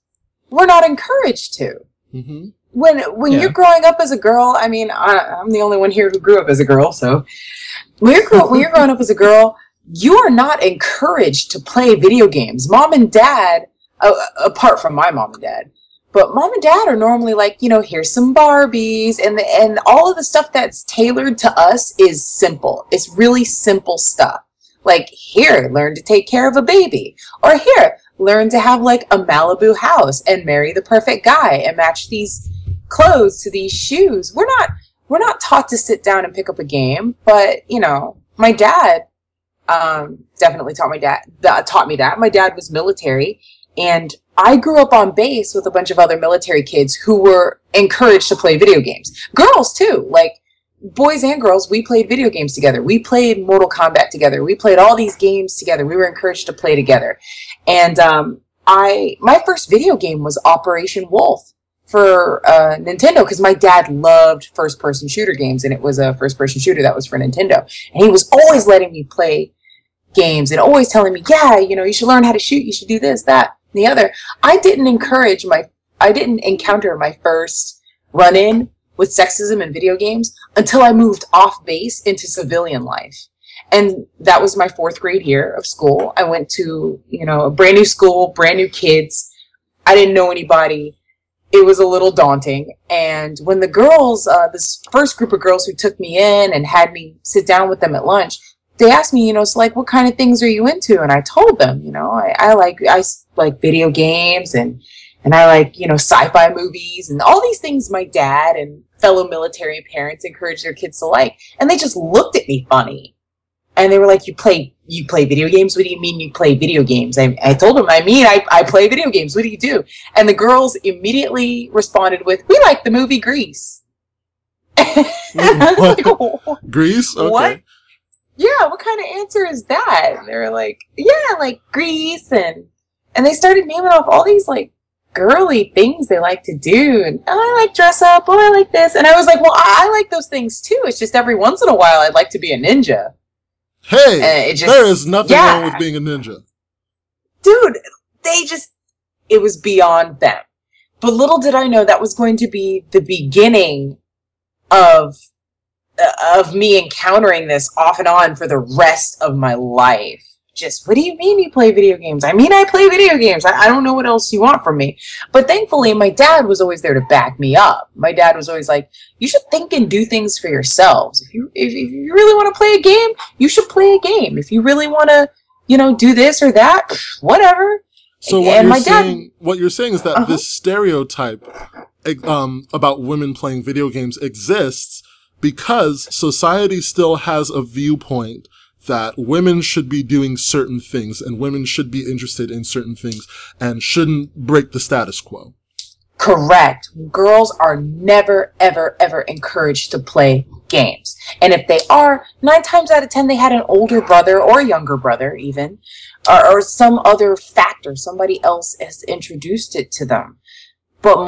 We're not encouraged to. Mm-hmm. When you're growing up as a girl, I mean, I'm the only one here who grew up as a girl, so when you're growing up as a girl, you are not encouraged to play video games. Mom and dad, apart from my mom and dad, but mom and dad are normally like, you know, here's some Barbies, and all of the stuff that's tailored to us is simple. It's really simple stuff. Like, here, learn to take care of a baby. Or here, learn to have like a Malibu house and marry the perfect guy and match these clothes to these shoes. We're not taught to sit down and pick up a game, but, you know, my dad definitely taught me that. My dad was military, and I grew up on base with a bunch of other military kids who were encouraged to play video games. Girls, too. Like, boys and girls, we played video games together. We played Mortal Kombat together. We played all these games together. We were encouraged to play together. And my first video game was Operation Wolf for Nintendo, because my dad loved first-person shooter games, and it was a first-person shooter that was for Nintendo. And he was always letting me play games and always telling me, yeah, you know, you should learn how to shoot. You should do this, that, and the other. I didn't encounter my first run-in with sexism in video games until I moved off base into civilian life. And that was my 4th grade year of school. I went to, you know, a brand new school, brand new kids. I didn't know anybody. It was a little daunting. And when the girls, this first group of girls who took me in and had me sit down with them at lunch, they asked me, you know, so like, what kind of things are you into? And I told them, you know, I like video games, and I like, you know, sci-fi movies and all these things my dad and fellow military parents encourage their kids to like. And they just looked at me funny. And they were like, you play video games? What do you mean you play video games? I told them, I play video games. What do you do? And the girls immediately responded with, we like the movie Grease. Like, Grease? Okay. What? Yeah, what kind of answer is that? And they were like, yeah, like Grease. And they started naming off all these like girly things they like to do. And I like dress up. Oh, I like this. And I was like, well, I like those things too. It's just every once in a while I'd like to be a ninja. Hey, there is nothing wrong with being a ninja. Dude, it was beyond them. But little did I know that was going to be the beginning of me encountering this off and on for the rest of my life. Just, what do you mean you play video games? I mean, I play video games. I don't know what else you want from me. But thankfully, my dad was always there to back me up. My dad was always like, you should think and do things for yourselves. If you really want to play a game, you should play a game. If you really want to, you know, do this or that, whatever. So what you're saying is that this stereotype about women playing video games exists because society still has a viewpoint that women should be doing certain things and women should be interested in certain things and shouldn't break the status quo. Correct. Girls are never, ever, ever encouraged to play games. And if they are, 9 times out of 10, they had an older brother or a younger brother even, or some other factor. Somebody else has introduced it to them. But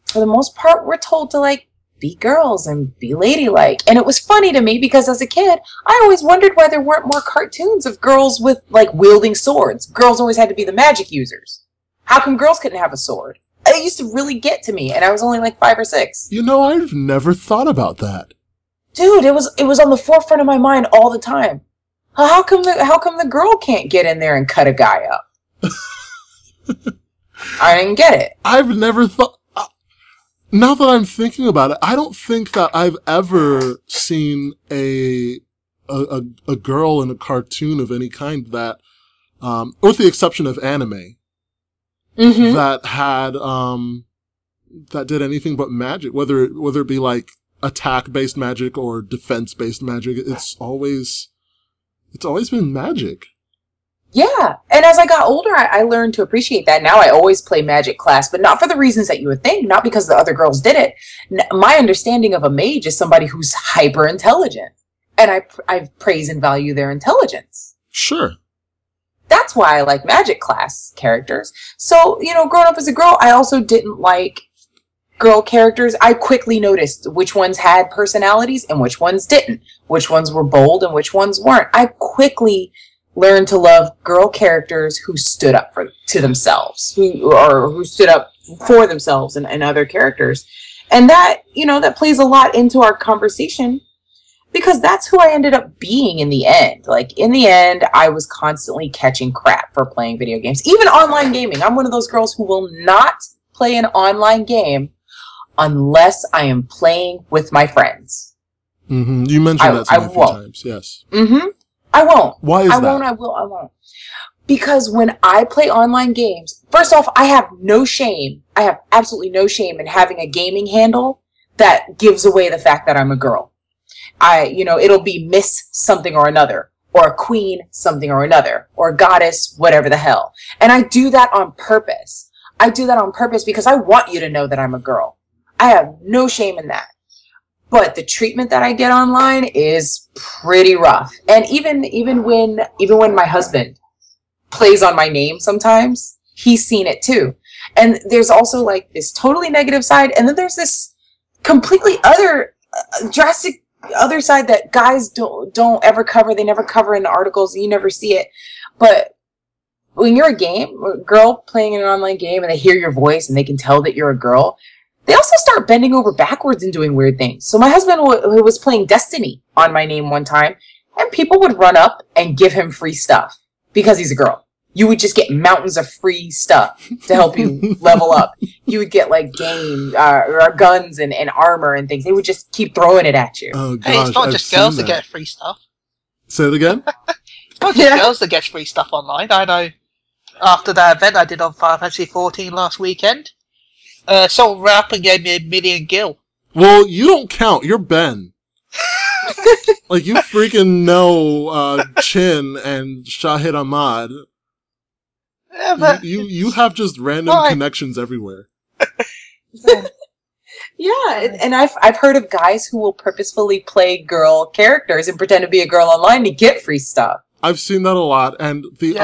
for the most part, we're told to, like, be girls and be ladylike. And it was funny to me because as a kid, I always wondered why there weren't more cartoons of girls with, like, wielding swords. Girls always had to be the magic users. How come girls couldn't have a sword? It used to really get to me, and I was only like 5 or 6. You know, I've never thought about that. Dude, it was on the forefront of my mind all the time. How come the girl can't get in there and cut a guy up? I didn't get it. I've never thought... now that I'm thinking about it, I don't think that I've ever seen a girl in a cartoon of any kind that, with the exception of anime, that had that did anything but magic, whether it be like attack-based magic or defense-based magic. It's always been magic. Yeah, and as I got older, I learned to appreciate that. Now I always play Magic class, but not for the reasons that you would think, not because the other girls did it. My understanding of a mage is somebody who's hyper-intelligent, and I praise and value their intelligence. Sure. That's why I like Magic class characters. So, growing up as a girl, I also didn't like girl characters. I quickly noticed which ones had personalities and which ones didn't, which ones were bold and which ones weren't. I quickly learned to love girl characters who stood up to themselves, who stood up for themselves and other characters. And that, that plays a lot into our conversation because that's who I ended up being in the end. Like, in the end, I was constantly catching crap for playing video games. Even online gaming. I'm one of those girls who will not play an online game unless I am playing with my friends. Mm-hmm. You mentioned that to me a few times, yes. Mm-hmm. I won't. Why is that? I won't. Because when I play online games, first off, I have no shame. I have absolutely no shame in having a gaming handle that gives away the fact that I'm a girl. It'll be Miss something or another, or a queen something or another, or goddess, whatever the hell. And I do that on purpose. I do that on purpose because I want you to know that I'm a girl. I have no shame in that. But the treatment that I get online is pretty rough. And even when my husband plays on my name sometimes, he's seen it too. And there's also like this totally negative side, and then there's this completely other drastic other side that guys don't ever cover. They never cover in the articles. You never see it. But when you're a girl playing in an online game and they hear your voice and they can tell that you're a girl, they also start bending over backwards and doing weird things. So my husband was playing Destiny on my name one time, and people would run up and give him free stuff because he's a girl. You would just get mountains of free stuff to help you level up. You would get like guns and armor and things. They would just keep throwing it at you. Oh, gosh, hey, it's not just girls that get free stuff. Say it again? It's not just girls that get free stuff online. I know after that event I did on Final Fantasy 14 last weekend, someone ran up and gave me 1 million gil. Well, you don't count. You're Ben. Like, you freaking know Chin and Shahid Ahmad. Yeah, but you have just random connections everywhere. Yeah, and I've heard of guys who will purposefully play girl characters and pretend to be a girl online to get free stuff. I've seen that a lot, and the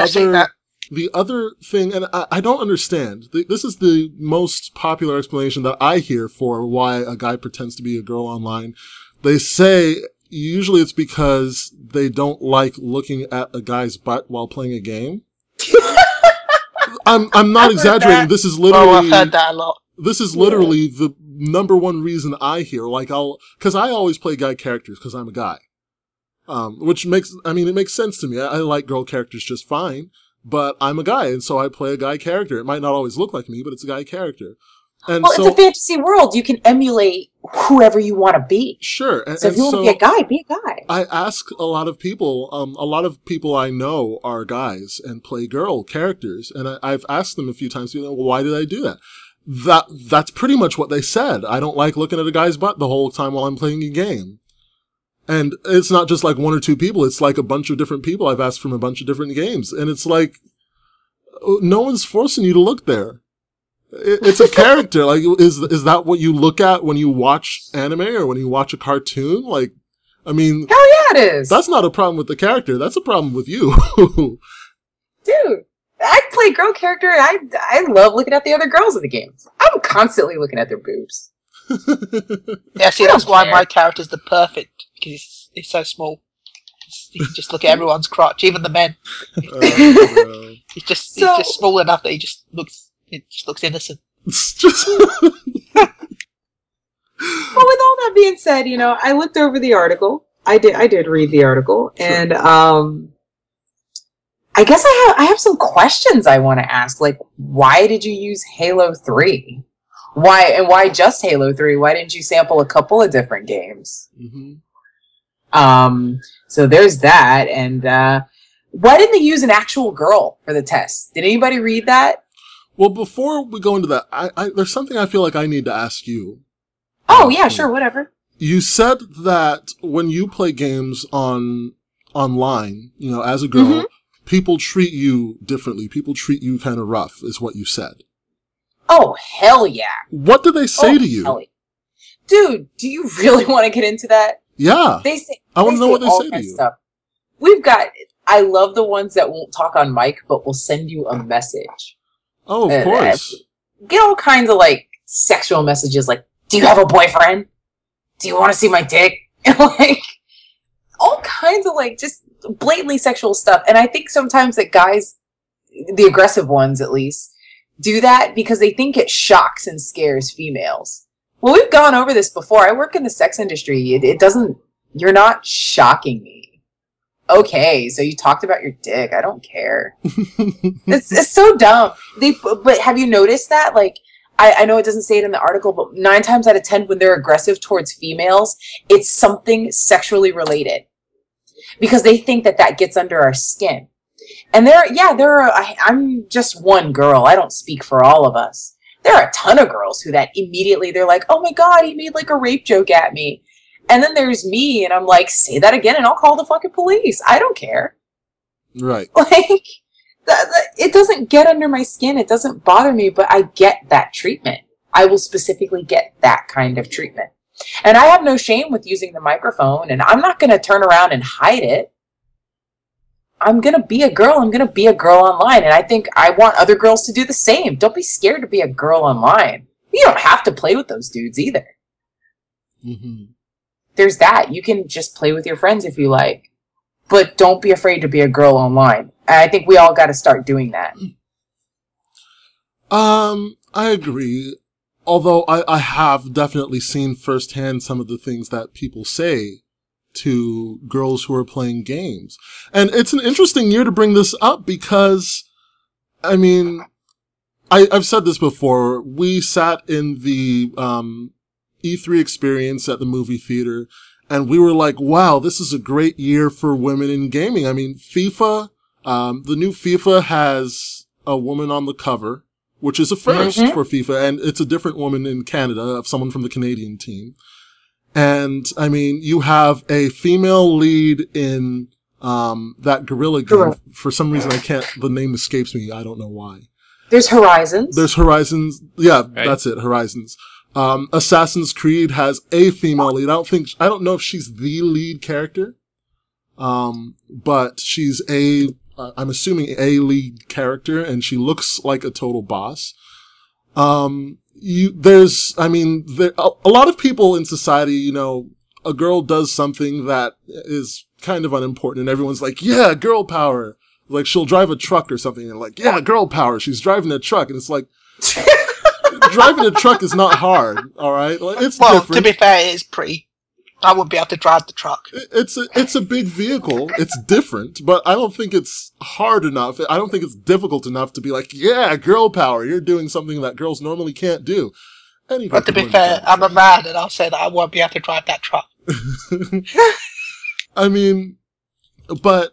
other thing, and I don't understand. This is the most popular explanation that I hear for why a guy pretends to be a girl online. They say usually it's because they don't like looking at a guy's butt while playing a game. I'm not exaggerating. This is literally. Oh, I've heard that a lot. This is literally the number one reason I hear. Like, because I always play guy characters because I'm a guy. Which it makes sense to me. I like girl characters just fine, but I'm a guy, and so I play a guy character. It might not always look like me, but it's a guy character. And well, it's a fantasy world. You can emulate whoever you want to be. Sure. So if you want to be a guy, be a guy. I ask a lot of people I know are guys and play girl characters, and I've asked them a few times, why did I do that? that's pretty much what they said. I don't like looking at a guy's butt the whole time while I'm playing a game. And it's not just like one or two people. It's like a bunch of different people I've asked from a bunch of different games. And it's like, no one's forcing you to look there. It's a character. Like, is that what you look at when you watch anime or when you watch a cartoon? Like, I mean, hell yeah, it is. That's not a problem with the character. That's a problem with you. Dude, I play girl character. I love looking at the other girls in the games. I'm constantly looking at their boobs. Yeah, see, that's why my character's the perfect, because he's so small. You can just look at everyone's crotch, even the men. He's just small enough that it just looks innocent. Well, with all that being said, you know, I looked over the article. I did read the article, sure. And I guess I have some questions I want to ask. Like, why did you use Halo 3? Why just Halo 3? Why didn't you sample a couple of different games? Mm-hmm. So there's that, and why didn't they use an actual girl for the test? Did anybody read that? Well, before we go into that, there's something I feel like I need to ask you. Oh, yeah, sure, whatever. You said that when you play games online, you know, as a girl, mm-hmm. people treat you differently. People treat you kind of rough, is what you said. Oh, hell yeah. What did they say to you? Yeah. Dude, do you really want to get into that? Yeah. I want to know what they say to you. Stuff. I love the ones that won't talk on mic, but will send you a message. Oh, of course. Get all kinds of, like, sexual messages, like, do you have a boyfriend? Do you want to see my dick? And, like, all kinds of, like, just blatantly sexual stuff. And I think sometimes that guys, the aggressive ones at least, do that because they think it shocks and scares females. Well, we've gone over this before. I work in the sex industry. It doesn't, you're not shocking me. Okay, so you talked about your dick. I don't care. It's so dumb. But have you noticed that? Like, I know it doesn't say it in the article, but 9 times out of 10, when they're aggressive towards females, it's something sexually related. Because they think that gets under our skin. And I'm just one girl. I don't speak for all of us. There are a ton of girls who that immediately, they're like, oh my God, he made like a rape joke at me. And then there's me, and I'm like, say that again and I'll call the fucking police. I don't care. Right. Like, it doesn't get under my skin. It doesn't bother me, but I get that treatment. I will specifically get that kind of treatment. And I have no shame with using the microphone, and I'm not going to turn around and hide it. I'm going to be a girl. I'm going to be a girl online. And I think I want other girls to do the same. Don't be scared to be a girl online. You don't have to play with those dudes either. Mm-hmm. There's that. You can just play with your friends if you like. But don't be afraid to be a girl online. And I think we all got to start doing that. I agree. Although I have definitely seen firsthand some of the things that people say to girls who are playing games. And it's an interesting year to bring this up because, I mean, I've said this before. We sat in the E3 experience at the movie theater, and we were like, wow, this is a great year for women in gaming. I mean, FIFA, the new FIFA has a woman on the cover, which is a first mm-hmm. for FIFA, and it's a different woman in Canada, someone from the Canadian team. And, I mean, you have a female lead in that Guerrilla game. For some reason, the name escapes me. I don't know why. There's Horizons. Yeah, right. That's it, Horizons. Assassin's Creed has a female lead. I don't know if she's the lead character. But she's I'm assuming a lead character, and she looks like a total boss. A lot of people in society, you know, a girl does something that is kind of unimportant, and everyone's like, yeah, girl power. Like, she'll drive a truck or something, and like, yeah, girl power. She's driving a truck, and it's like, driving a truck is not hard, all right? Like, it's different. To be fair, it is pretty. I wouldn't be able to drive the truck. It's a big vehicle. It's different, but I don't think it's hard enough. I don't think it's difficult enough to be like, yeah, girl power. You're doing something that girls normally can't do. But to be fair, I'm a man, and I'll say that I won't be able to drive that truck. I mean, but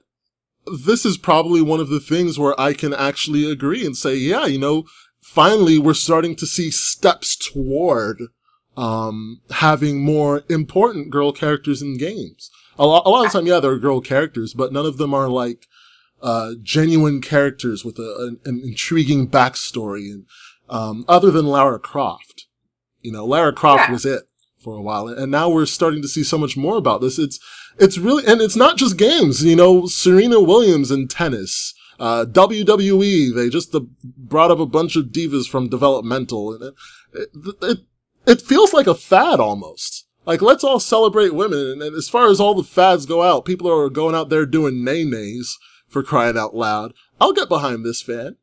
this is probably one of the things where I can actually agree and say, yeah, you know, finally we're starting to see steps toward having more important girl characters in games. A lot of the time, yeah, there are girl characters, but none of them are like genuine characters with an intriguing backstory. And other than Lara Croft, Lara Croft was it for a while, and now we're starting to see so much more about this. It's really, and it's not just games. Serena Williams in tennis. WWE, they just brought up a bunch of divas from developmental, and it feels like a fad almost. Like, let's all celebrate women, and as far as all the fads go out, people are going out there doing nay-nays, for crying out loud. I'll get behind this fad,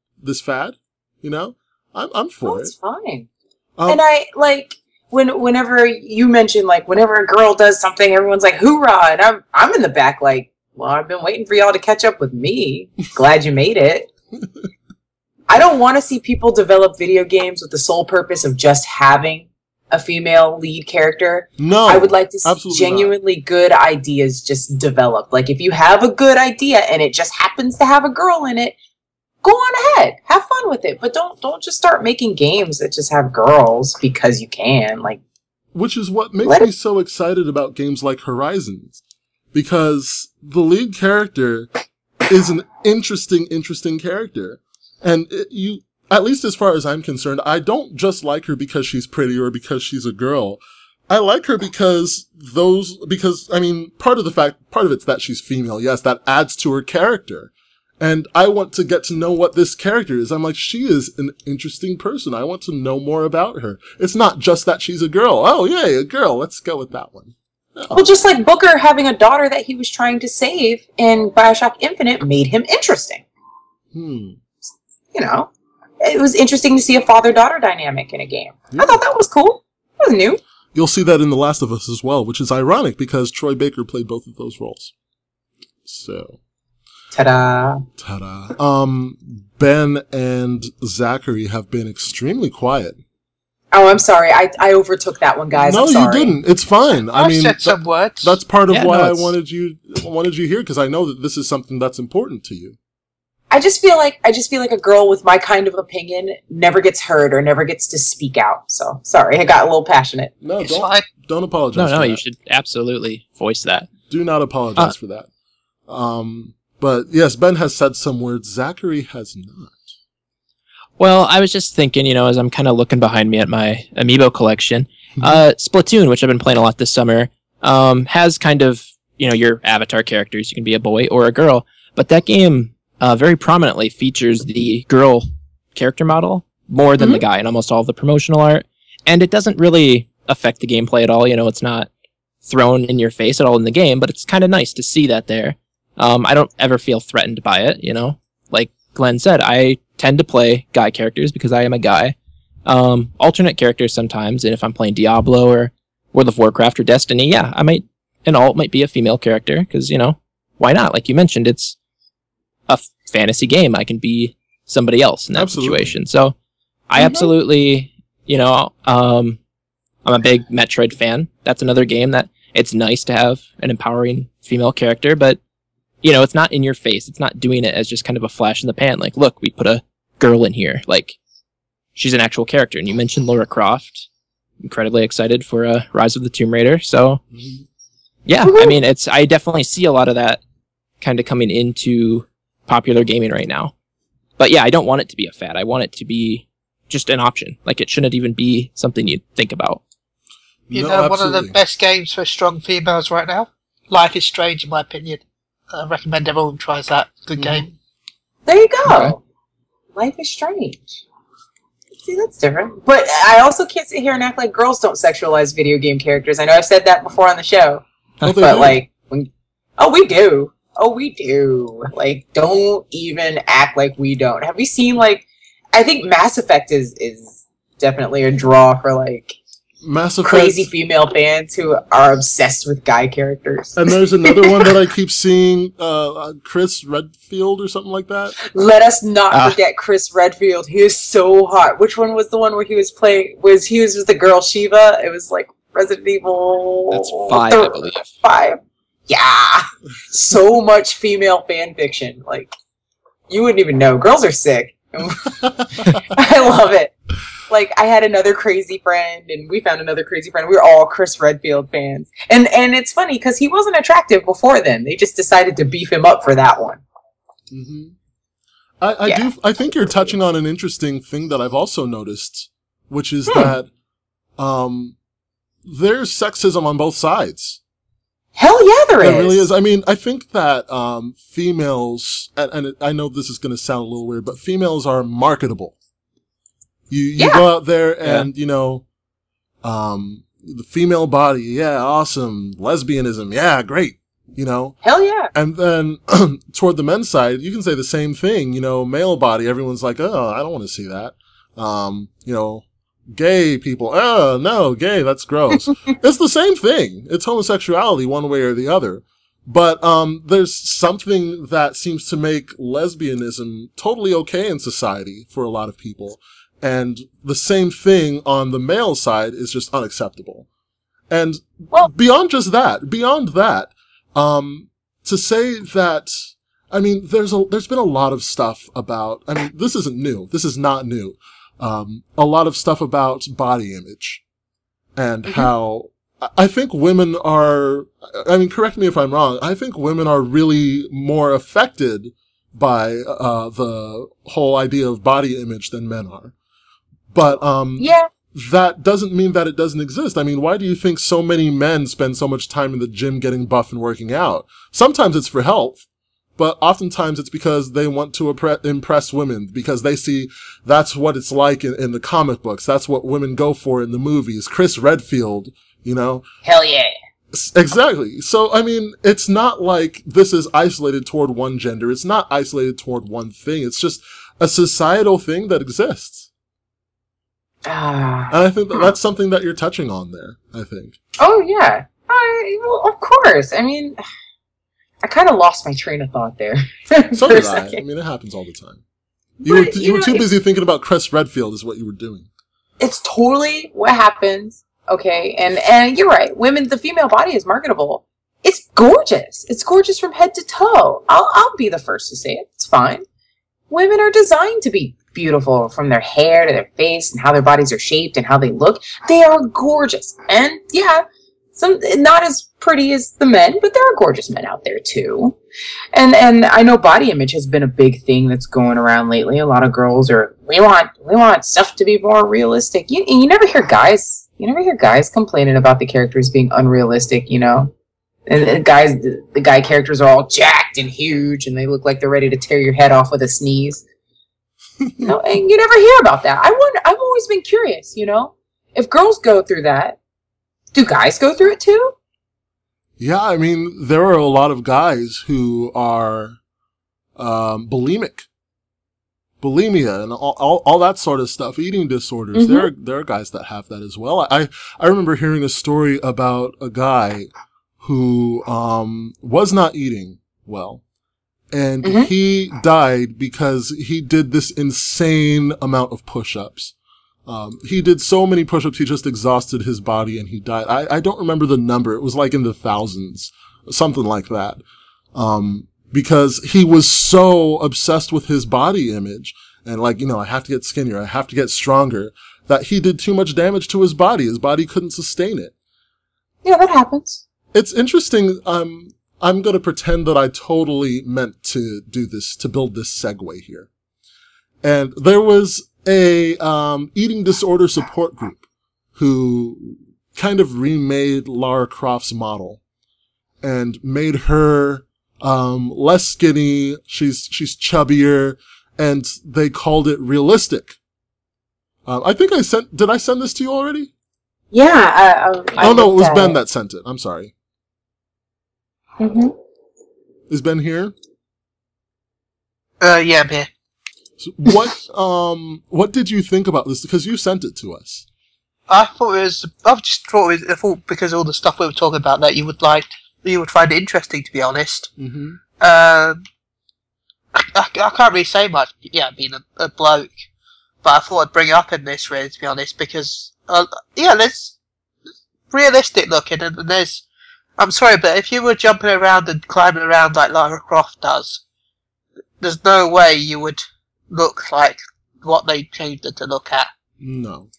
I'm for it. It's fine. And I, like, whenever you mention, like, whenever a girl does something, everyone's like, hoorah, and I'm in the back like, well, I've been waiting for y'all to catch up with me. Glad you made it. I don't want to see people develop video games with the sole purpose of just having a female lead character. No, I would like to see genuinely good ideas just develop. Like, if you have a good idea and it just happens to have a girl in it, go on ahead, have fun with it. But don't just start making games that just have girls because you can. Like, which is what makes me so excited about games like Horizons, because the lead character is an interesting character, and at least as far as I'm concerned, I don't just like her because she's pretty or because she's a girl. I like her because part of it's that she's female. Yes, that adds to her character. And I want to get to know what this character is. I'm like, she is an interesting person. I want to know more about her. It's not just that she's a girl. Oh, yay, a girl. Let's go with that one. Oh. Well, just like Booker having a daughter that he was trying to save in Bioshock Infinite made him interesting. It was interesting to see a father-daughter dynamic in a game. Yeah. I thought that was cool. That was new. You'll see that in The Last of Us as well, which is ironic because Troy Baker played both of those roles. So. Ta-da. Ta-da. Ben and Zachary have been extremely quiet. Oh, I'm sorry. I overtook that one, guys. No, I'm sorry. You didn't. It's fine. I mean, said some words. That's part of why I wanted you here, because I know that this is something that's important to you. I just feel like a girl with my kind of opinion never gets heard or never gets to speak out. So sorry, I got a little passionate. No, don't apologize. No, you should absolutely voice that. Do not apologize for that. But yes, Ben has said some words. Zachary has not. Well, I was just thinking, as I'm kind of looking behind me at my amiibo collection, Splatoon, which I've been playing a lot this summer, has kind of, your avatar characters. You can be a boy or a girl, but that game very prominently features the girl character model more than the guy in almost all of the promotional art, and it doesn't really affect the gameplay at all. It's not thrown in your face at all in the game, but it's kind of nice to see that there. I don't ever feel threatened by it, Like Glenn said, I tend to play guy characters because I am a guy. Alternate characters sometimes, and if I'm playing Diablo or World of Warcraft or Destiny, yeah, an alt might be a female character, because, why not? Like you mentioned, it's a fantasy game. I can be somebody else in that situation. So I absolutely, I'm a big Metroid fan. That's another game that it's nice to have an empowering female character, but it's not in your face. It's not doing it as just kind of a flash in the pan. Like, look, we put a girl in here. Like, she's an actual character. And you mentioned Lara Croft. Incredibly excited for Rise of the Tomb Raider. So, yeah, I mean, I definitely see a lot of that kind of coming into popular gaming right now. But yeah, I don't want it to be a fad. I want it to be just an option. Like, it shouldn't even be something you think about. One of the best games for strong females right now? Life is Strange, in my opinion. I recommend everyone tries that. Good game. There you go. Okay. Life is Strange. See, that's different. But I also can't sit here and act like girls don't sexualize video game characters. I know I've said that before on the show. But like, we do. Oh, we do. Like, don't even act like we don't. Have you seen, like, I think Mass Effect is definitely a draw for, like, Mass Effect. Crazy female fans who are obsessed with guy characters. And there's another one that I keep seeing, Chris Redfield or something like that. Let us not forget Chris Redfield. He is so hot. Which one was the one where he was playing? He was with the girl Shiva? It was like Resident Evil. That's 5, I believe. 5. Yeah. So much female fan fiction. Like, you wouldn't even know. Girls are sick. I love it. Like, I had another crazy friend, and we found another crazy friend. We were all Chris Redfield fans. And it's funny, because he wasn't attractive before then. They just decided to beef him up for that one. Mm-hmm. I think you're touching on an interesting thing that I've also noticed, which is that there's sexism on both sides. Hell yeah, there is. There really is. I mean, I think that females, and I know this is going to sound a little weird, but females are marketable. You go out there and, you know, the female body, yeah, awesome. Lesbianism, yeah, great. You know? Hell yeah. And then toward the men's side, you can say the same thing. You know, male body, everyone's like, oh, I don't want to see that. You know, gay people, oh, no, gay, that's gross. It's the same thing. It's homosexuality one way or the other. But there's something that seems to make lesbianism totally okay in society for a lot of people. And the same thing on the male side is just unacceptable. And beyond that, to say that, I mean, there's been a lot of stuff about, I mean, this isn't new. This is not new. A lot of stuff about body image and how I think women are, I mean, correct me if I'm wrong. I think women are really more affected by, the whole idea of body image than men are. But, that doesn't mean that it doesn't exist. I mean, why do you think so many men spend so much time in the gym getting buff and working out? Sometimes it's for health, but oftentimes it's because they want to impress women, because they see that's what it's like in the comic books. That's what women go for in the movies. Chris Redfield, you know? Hell yeah. Exactly. So, I mean, it's not like this is isolated toward one gender. It's not isolated toward one thing. It's just a societal thing that exists. And I think that's something that you're touching on there, I think. Oh, yeah. Well, of course. I mean, I kind of lost my train of thought there. So did I. I mean, it happens all the time. You were too busy thinking about Chris Redfield is what you were doing. It's totally what happens, okay? And you're right. The female body is marketable. It's gorgeous. It's gorgeous from head to toe. I'll be the first to say it. It's fine. Women are designed to be beautiful, from their hair to their face and how their bodies are shaped and how they look. They are gorgeous. And yeah, some not as pretty as the men, but there are gorgeous men out there too. And I know body image has been a big thing that's going around lately. A lot of girls we want stuff to be more realistic. You never hear guys complaining about the characters being unrealistic, you know? And the guy characters are all jacked and huge and they look like they're ready to tear your head off with a sneeze. No, and you never hear about that. I've always been curious, you know? If girls go through that, do guys go through it too? Yeah, I mean, there are a lot of guys who are bulimic. Bulimia and all that sort of stuff, eating disorders. There are guys that have that as well. I remember hearing a story about a guy who was not eating well. And he died because he did this insane amount of push-ups. He did so many push-ups, he just exhausted his body and he died. I don't remember the number. It was like in the thousands, something like that. Because he was so obsessed with his body image and like, you know, I have to get skinnier, I have to get stronger, that he did too much damage to his body. His body couldn't sustain it. Yeah, that happens. It's interesting. I'm going to pretend that I totally meant to do this, to build this segue here. And there was a eating disorder support group who kind of remade Lara Croft's model and made her less skinny. She's chubbier, and they called it realistic. I think did I send this to you already? Yeah. Oh no, it was Ben that sent it. I'm sorry. Is Ben here? Yeah, I'm here. So what did you think about this? Because you sent it to us. I thought because all the stuff we were talking about that you would find it interesting, to be honest. I can't really say much, being a bloke, but I thought I'd bring it up in this, really, to be honest, because, there's realistic looking, and I'm sorry, but if you were jumping around and climbing around like Lara Croft does, there's no way you would look like what they changed it to look at. No.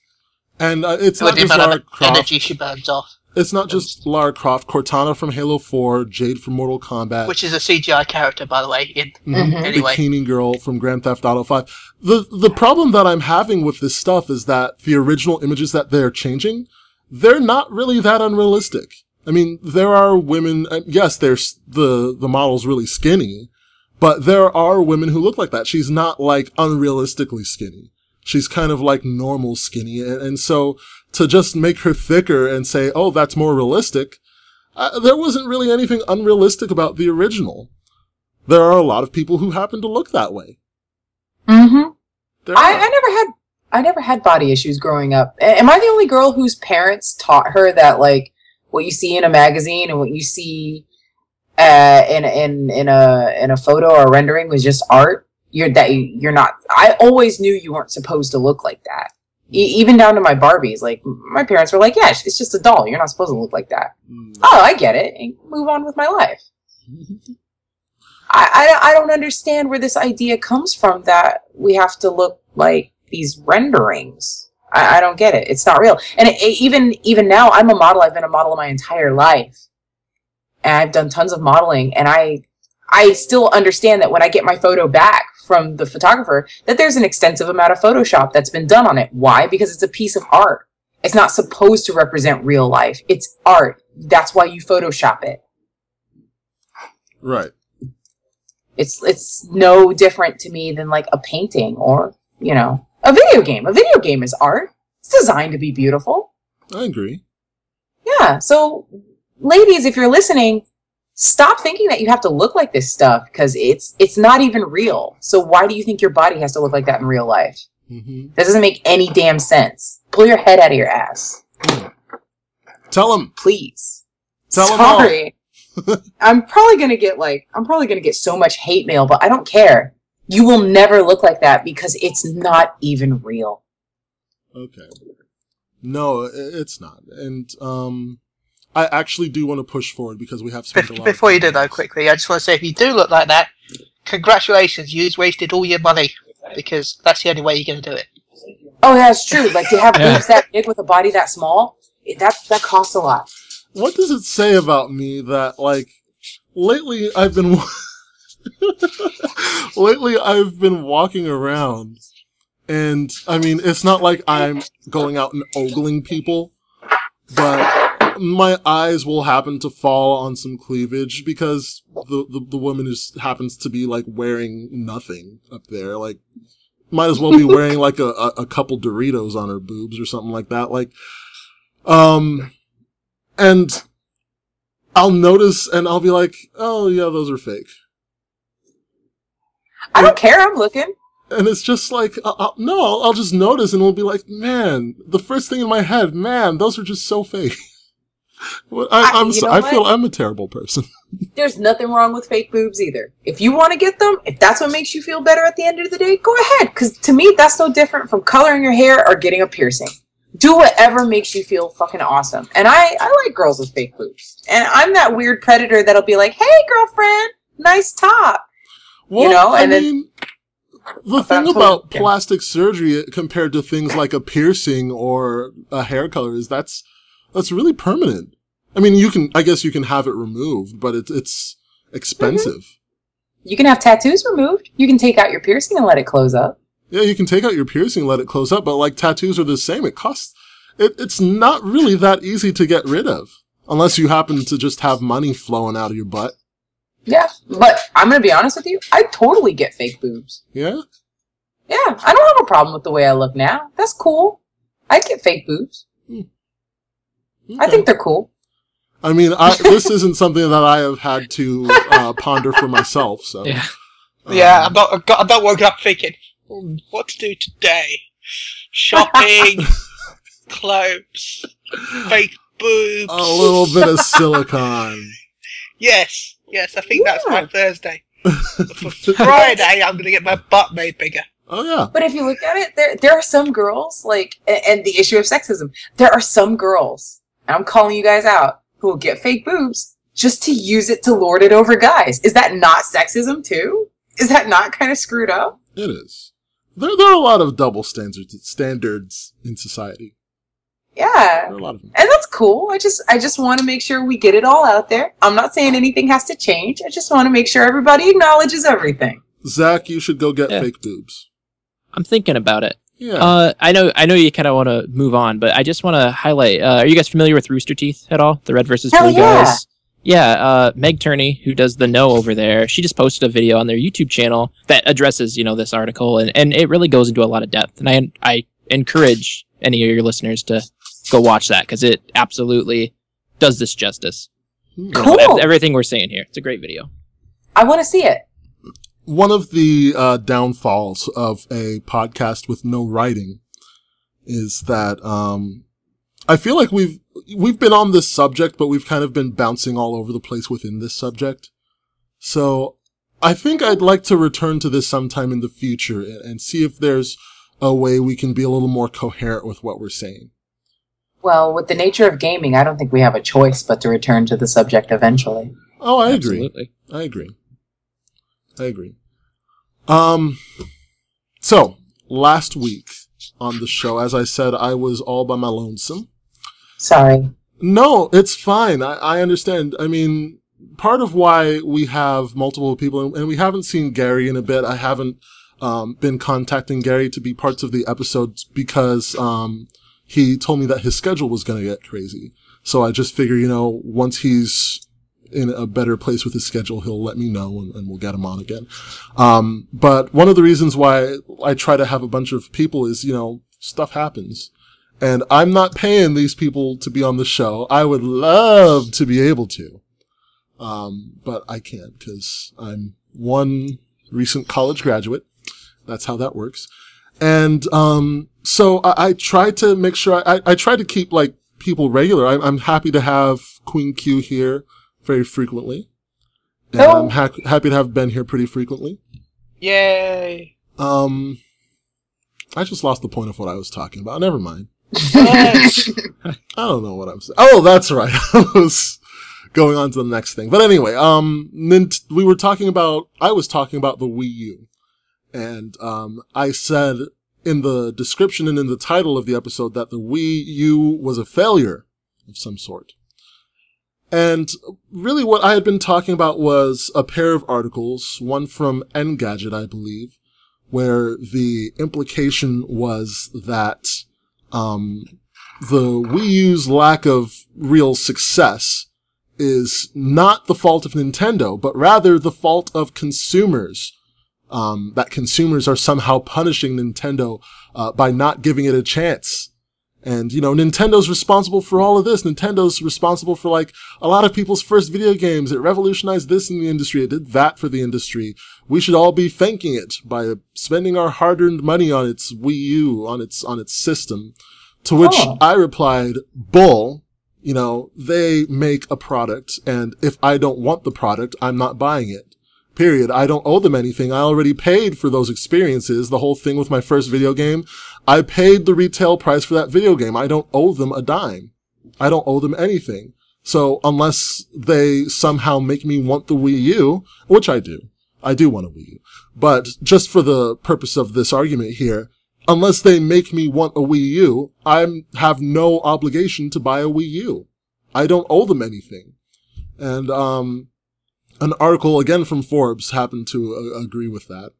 And it's With not the just amount Lara of Croft. energy she burns off. It's not just Lara Croft. Cortana from Halo 4, Jade from Mortal Kombat. Which is a CGI character, by the way. Anyway. Bikini Girl from Grand Theft Auto 5. The problem that I'm having with this stuff is that the original images that they're changing, they're not really that unrealistic. I mean, there are women, yes, there's the model's really skinny, but there are women who look like that. She's not like unrealistically skinny. She's kind of like normal skinny. And so to just make her thicker and say, oh, that's more realistic, there wasn't really anything unrealistic about the original. There are a lot of people who happen to look that way. Mm-hmm. I never had body issues growing up. Am I the only girl whose parents taught her that, like, what you see in a magazine and what you see in a photo or rendering was just art? You're not. I always knew you weren't supposed to look like that. Even down to my Barbies. Like, my parents were like, yeah, it's just a doll. You're not supposed to look like that. Oh, I get it. And move on with my life. I don't understand where this idea comes from that we have to look like these renderings. I don't get it. It's not real. And even now, I'm a model. I've been a model my entire life. And I've done tons of modeling. And I still understand that when I get my photo back from the photographer, that there's an extensive amount of Photoshop that's been done on it. Why? Because it's a piece of art. It's not supposed to represent real life. It's art. That's why you Photoshop it. Right. It's no different to me than like a painting or, a video game. A video game is art. It's designed to be beautiful. I agree. Yeah. So, ladies, if you're listening, stop thinking that you have to look like this stuff, because it's not even real. So why do you think your body has to look like that in real life? Mm-hmm. That doesn't make any damn sense. Pull your head out of your ass. Tell them, please. Tell Sorry. I'm probably gonna get so much hate mail, but I don't care. You will never look like that because it's not even real. Okay. No, it's not. And I actually do want to push forward because we have spent a lot. Before you do though, quickly, I just want to say, if you do look like that, congratulations, you just wasted all your money, because that's the only way you're going to do it. Oh yeah, it's true. Like, to have boobs that big with a body that small, that costs a lot. What does it say about me that, like, lately I've been walking around, and I mean, it's not like I'm going out and ogling people, but my eyes will happen to fall on some cleavage because the woman just happens to be like wearing nothing up there. Like, might as well be wearing like a couple Doritos on her boobs or something like that. Like, and I'll notice and I'll be like, oh yeah, those are fake. I don't care. I'm looking. And it's just like, I'll just notice and it'll be like, man, the first thing in my head, man, those are just so fake. Well, I feel I'm a terrible person. There's nothing wrong with fake boobs either. If you want to get them, if that's what makes you feel better at the end of the day, go ahead. Because to me, that's no different from coloring your hair or getting a piercing. Do whatever makes you feel fucking awesome. And I like girls with fake boobs. And I'm that weird predator that'll be like, hey, girlfriend, nice top. Well, the thing about plastic surgery compared to things like a piercing or a hair color is that's really permanent. I mean, I guess you can have it removed, but it's expensive. Mm-hmm. You can have tattoos removed. You can take out your piercing and let it close up. Yeah, you can take out your piercing and let it close up, but like tattoos are the same. It's not really that easy to get rid of, unless you happen to just have money flowing out of your butt. Yeah, but I'm going to be honest with you, I totally get fake boobs. Yeah? Yeah, I don't have a problem with the way I look now. That's cool. I get fake boobs. Okay. I think they're cool. I mean, this isn't something that I have had to ponder for myself, so. Yeah, I'm not woken up thinking, what to do today? Shopping, clothes, fake boobs. A little bit of silicone. Yes, I think that's my Thursday. For Friday, I'm going to get my butt made bigger. Oh, yeah. But if you look at it, there are some girls, like, and the issue of sexism, there are some girls, and I'm calling you guys out, who will get fake boobs just to use it to lord it over guys. Is that not sexism, too? Is that not kind of screwed up? It is. There are a lot of double standards in society. Yeah. There are a lot of them. And that's cool. I just want to make sure we get it all out there. I'm not saying anything has to change. I just want to make sure everybody acknowledges everything. Zach, you should go get fake boobs. I'm thinking about it. Yeah. I know you kind of want to move on, but I just want to highlight, are you guys familiar with Rooster Teeth at all? The Red versus Blue guys? Yeah, Meg Turney, who does the No over there, she just posted a video on their YouTube channel that addresses, this article, and it really goes into a lot of depth. And I encourage any of your listeners to go watch that, because it absolutely does this justice. Cool. Everything we're saying here. It's a great video. I want to see it. One of the downfalls of a podcast with no writing is that I feel like we've been on this subject, but we've kind of been bouncing all over the place within this subject. So I think I'd like to return to this sometime in the future and see if there's a way we can be a little more coherent with what we're saying. Well, with the nature of gaming, I don't think we have a choice but to return to the subject eventually. Oh, I agree. Absolutely. I agree. So last week on the show, as I said, I was all by my lonesome. Sorry. No, it's fine. I understand. I mean, part of why we have multiple people, and we haven't seen Gary in a bit. I haven't been contacting Gary to be parts of the episodes because he told me that his schedule was going to get crazy. So I just figure, once he's in a better place with his schedule, he'll let me know and we'll get him on again. But one of the reasons why I try to have a bunch of people is, stuff happens. And I'm not paying these people to be on the show. I would love to be able to. But I can't because I'm one recent college graduate. That's how that works. And, so I try to make sure I try to keep people regular. I'm happy to have Queen Q here very frequently. And I'm happy to have Ben here pretty frequently. Yay! I just lost the point of what I was talking about. Never mind. Yes. I don't know what I'm saying. Oh, that's right. I was going on to the next thing. But anyway, I was talking about the Wii U. And, I said in the description and in the title of the episode that the Wii U was a failure of some sort. And really what I had been talking about was a pair of articles, one from Engadget, I believe, where the implication was that the Wii U's lack of real success is not the fault of Nintendo, but rather the fault of consumers. That consumers are somehow punishing Nintendo by not giving it a chance. And, Nintendo's responsible for all of this. Nintendo's responsible for, a lot of people's first video games. It revolutionized this in the industry. It did that for the industry. We should all be thanking it by spending our hard-earned money on its Wii U, on its system. To which I replied, bull. They make a product, and if I don't want the product, I'm not buying it. Period. I don't owe them anything. I already paid for those experiences. The whole thing with my first video game, I paid the retail price for that video game. I don't owe them a dime. I don't owe them anything. So unless they somehow make me want the Wii U, which I do want a Wii U, but just for the purpose of this argument here, unless they make me want a Wii U, I have no obligation to buy a Wii U. I don't owe them anything. And, an article, again from Forbes, happened to agree with that.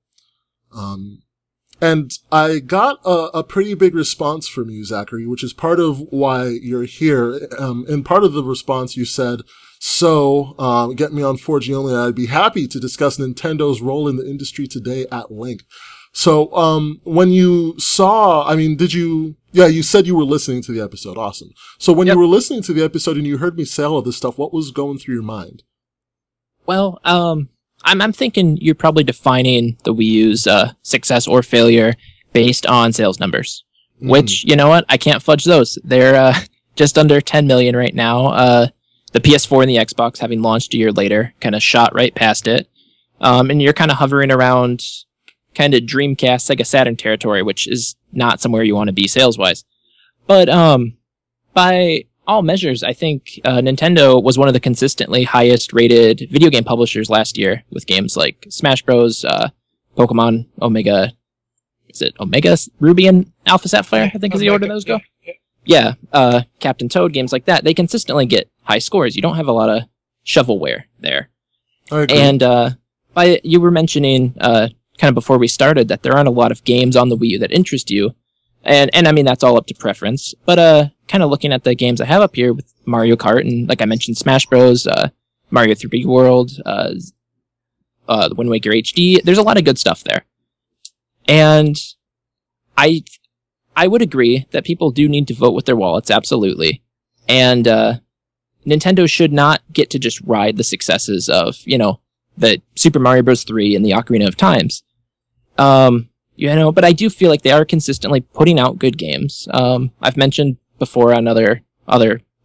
And I got a pretty big response from you, Zachary, which is part of why you're here. In part of the response, you said, get me on 4G only. I'd be happy to discuss Nintendo's role in the industry today at length. So, when you saw, you said you were listening to the episode. Awesome. So when you were listening to the episode and you heard me say all of this stuff, what was going through your mind? Well, I'm thinking you're probably defining the Wii U's success or failure based on sales numbers, which, you know what? I can't fudge those. They're just under 10 million right now. The PS4 and the Xbox, having launched a year later, kind of shot right past it. And you're kind of hovering around kind of Dreamcast, Sega Saturn territory, which is not somewhere you want to be sales-wise. But by all measures, I think Nintendo was one of the consistently highest rated video game publishers last year with games like Smash Bros, Pokemon, Omega, is it Omega Ruby and Alpha Sapphire, I think is the order those go. Yeah, Captain Toad, games like that, they consistently get high scores. You don't have a lot of shovelware there. I agree. And you were mentioning kind of before we started that there aren't a lot of games on the Wii U that interest you. And I mean, that's all up to preference. But kind of looking at the games I have up here with Mario Kart and, like I mentioned, Smash Bros., Mario 3D World, the Wind Waker HD, there's a lot of good stuff there. And I would agree that people do need to vote with their wallets, absolutely. And Nintendo should not get to just ride the successes of, the Super Mario Bros. 3 and the Ocarina of Times. But I do feel like they are consistently putting out good games. I've mentioned before on other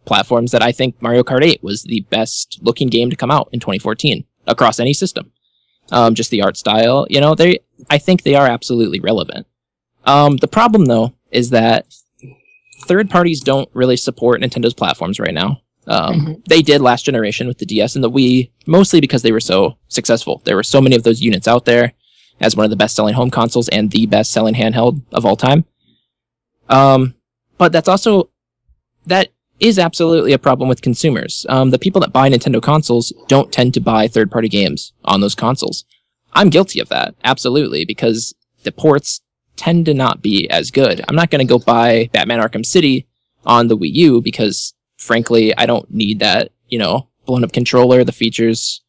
platforms that I think Mario Kart 8 was the best looking game to come out in 2014 across any system. Just the art style, I think they are absolutely relevant. The problem, though, is that third parties don't really support Nintendo's platforms right now. They did last generation with the DS and the Wii, mostly because they were so successful. There were so many of those units out there as one of the best-selling home consoles and the best-selling handheld of all time. But that is absolutely a problem with consumers. The people that buy Nintendo consoles don't tend to buy third-party games on those consoles. I'm guilty of that, absolutely, because the ports tend to not be as good. I'm not going to go buy Batman Arkham City on the Wii U because, frankly, I don't need that, blown-up controller. The features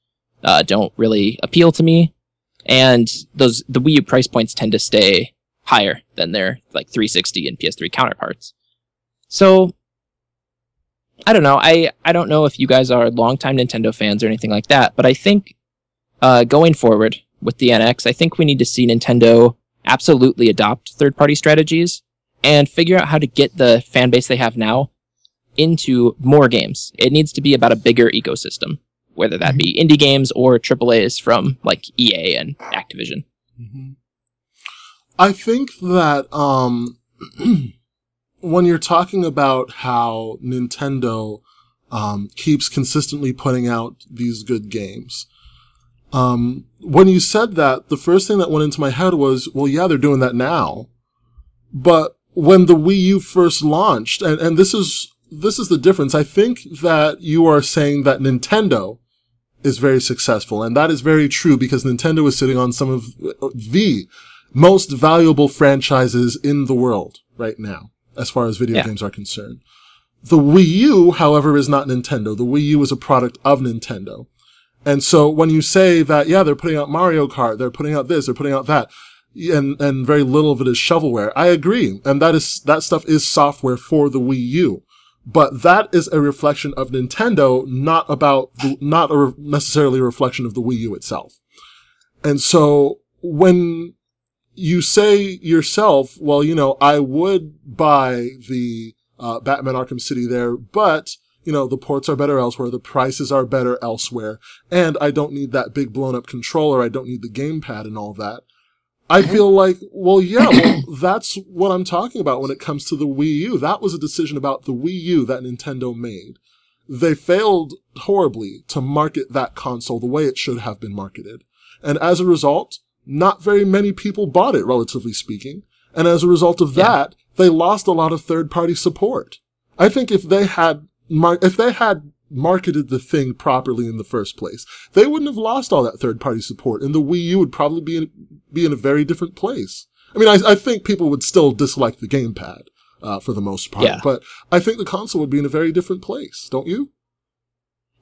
don't really appeal to me. And the Wii U price points tend to stay higher than their 360 and PS3 counterparts. So, I don't know. I don't know if you guys are longtime Nintendo fans or anything like that, but I think going forward with the NX, I think we need to see Nintendo absolutely adopt third-party strategies and figure out how to get the fan base they have now into more games. It needs to be about a bigger ecosystem, whether that be indie games or AAAs from EA and Activision. I think that when you're talking about how Nintendo keeps consistently putting out these good games, when you said that, the first thing that went into my head was, well, yeah, they're doing that now. But when the Wii U first launched, and this is the difference, I think that you are saying that Nintendo is very successful, and that is very true because Nintendo is sitting on some of the most valuable franchises in the world right now, as far as video games are concerned. The Wii U, however, is not Nintendo. The Wii U is a product of Nintendo. And so when you say that, yeah, they're putting out Mario Kart, they're putting out this, they're putting out that, and very little of it is shovelware, I agree. And that stuff is software for the Wii U. But that is a reflection of Nintendo, not necessarily a reflection of the Wii U itself. And so when you say yourself, well, I would buy the Batman Arkham City there, but the ports are better elsewhere, the prices are better elsewhere, and I don't need that big blown up controller, I don't need the gamepad and all that. I feel like, that's what I'm talking about when it comes to the Wii U. That was a decision about the Wii U that Nintendo made. They failed horribly to market that console the way it should have been marketed. And as a result, not very many people bought it, relatively speaking. And as a result of that, they lost a lot of third-party support. I think if they had marketed the thing properly in the first place, they wouldn't have lost all that third-party support, and the Wii U would probably be in a very different place. I mean, I think people would still dislike the gamepad for the most part, but I think the console would be in a very different place, don't you?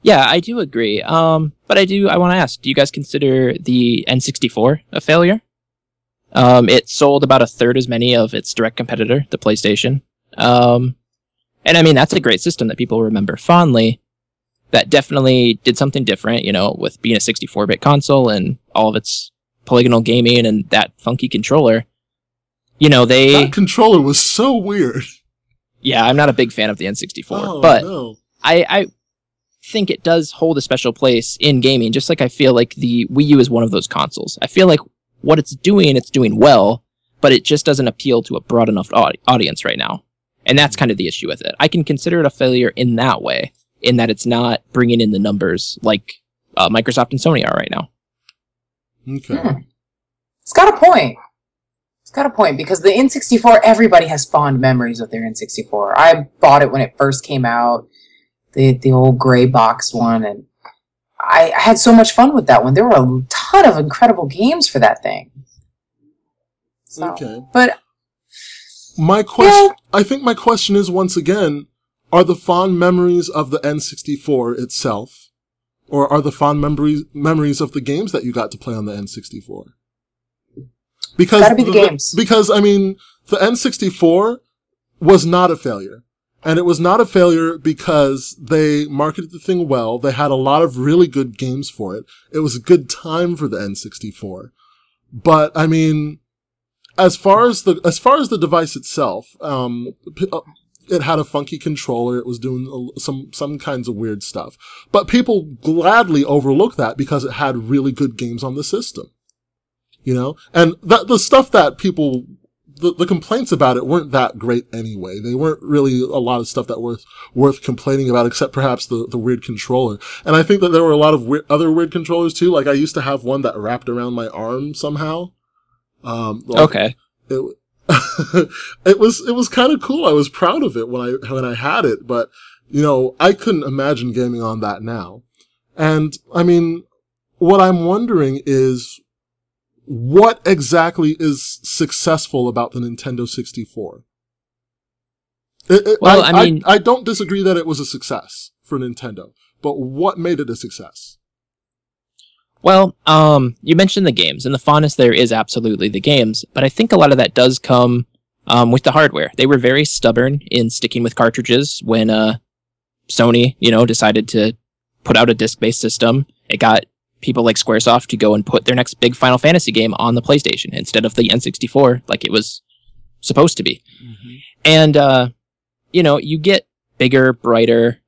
Yeah, I do agree. But I want to ask, do you guys consider the N64 a failure? It sold about a third as many of its direct competitor, the PlayStation. And I mean, that's a great system that people remember fondly. That definitely did something different, with being a 64-bit console and all of its polygonal gaming and that funky controller. That controller was so weird. Yeah, I'm not a big fan of the N64, no. I think it does hold a special place in gaming, just like I feel like the Wii U is one of those consoles. I feel like what it's doing well, but it just doesn't appeal to a broad enough audience right now. And that's kind of the issue with it. I can consider it a failure in that way, in that it's not bringing in the numbers like Microsoft and Sony are right now. Okay. It's got a point. It's got a point, because the N64, everybody has fond memories of their N64. I bought it when it first came out, the old gray box one, and I had so much fun with that one. There were a ton of incredible games for that thing. So, okay. But my question, I think my question is, once again, are the fond memories of the N64 itself, or are the fond memories of the games that you got to play on the N64? Because gotta be the games. Because, I mean, the N64 was not a failure. And it was not a failure because they marketed the thing well. They had a lot of really good games for it. It was a good time for the N64. But, I mean, as far as the device itself, it had a funky controller. It was doing some kinds of weird stuff. But people gladly overlooked that because it had really good games on the system. You know? And the stuff that people, the complaints about it weren't that great anyway. They weren't really a lot of stuff that was worth complaining about, except perhaps the weird controller. And I think that there were a lot of other weird controllers too. Like, I used to have one that wrapped around my arm somehow. Okay. It was kind of cool. I was proud of it when I had it, but, you know, I couldn't imagine gaming on that now. And, I mean, what I'm wondering is, what exactly is successful about the Nintendo 64? Well, I mean, I don't disagree that it was a success for Nintendo, but what made it a success? Well, you mentioned the games, and the fondness there is absolutely the games, but I think a lot of that does come with the hardware. They were very stubborn in sticking with cartridges when Sony, you know, decided to put out a disc-based system. It got people like Squaresoft to go and put their next big Final Fantasy game on the PlayStation instead of the N64 like it was supposed to be. Mm-hmm. And, you know, you get bigger, brighter,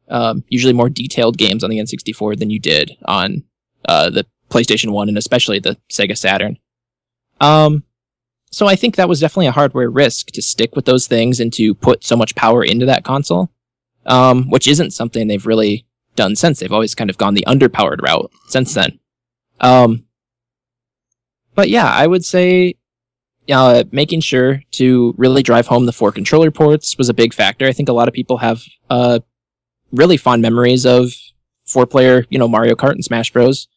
usually more detailed games on the N64 than you did on the PlayStation 1 and especially the Sega Saturn. So I think that was definitely a hardware risk to stick with those things and to put so much power into that console, which isn't something they've really done since. They've always kind of gone the underpowered route since then. But yeah, I would say making sure to really drive home the 4 controller ports was a big factor. I think a lot of people have really fond memories of 4-player, you know, Mario Kart and Smash Bros,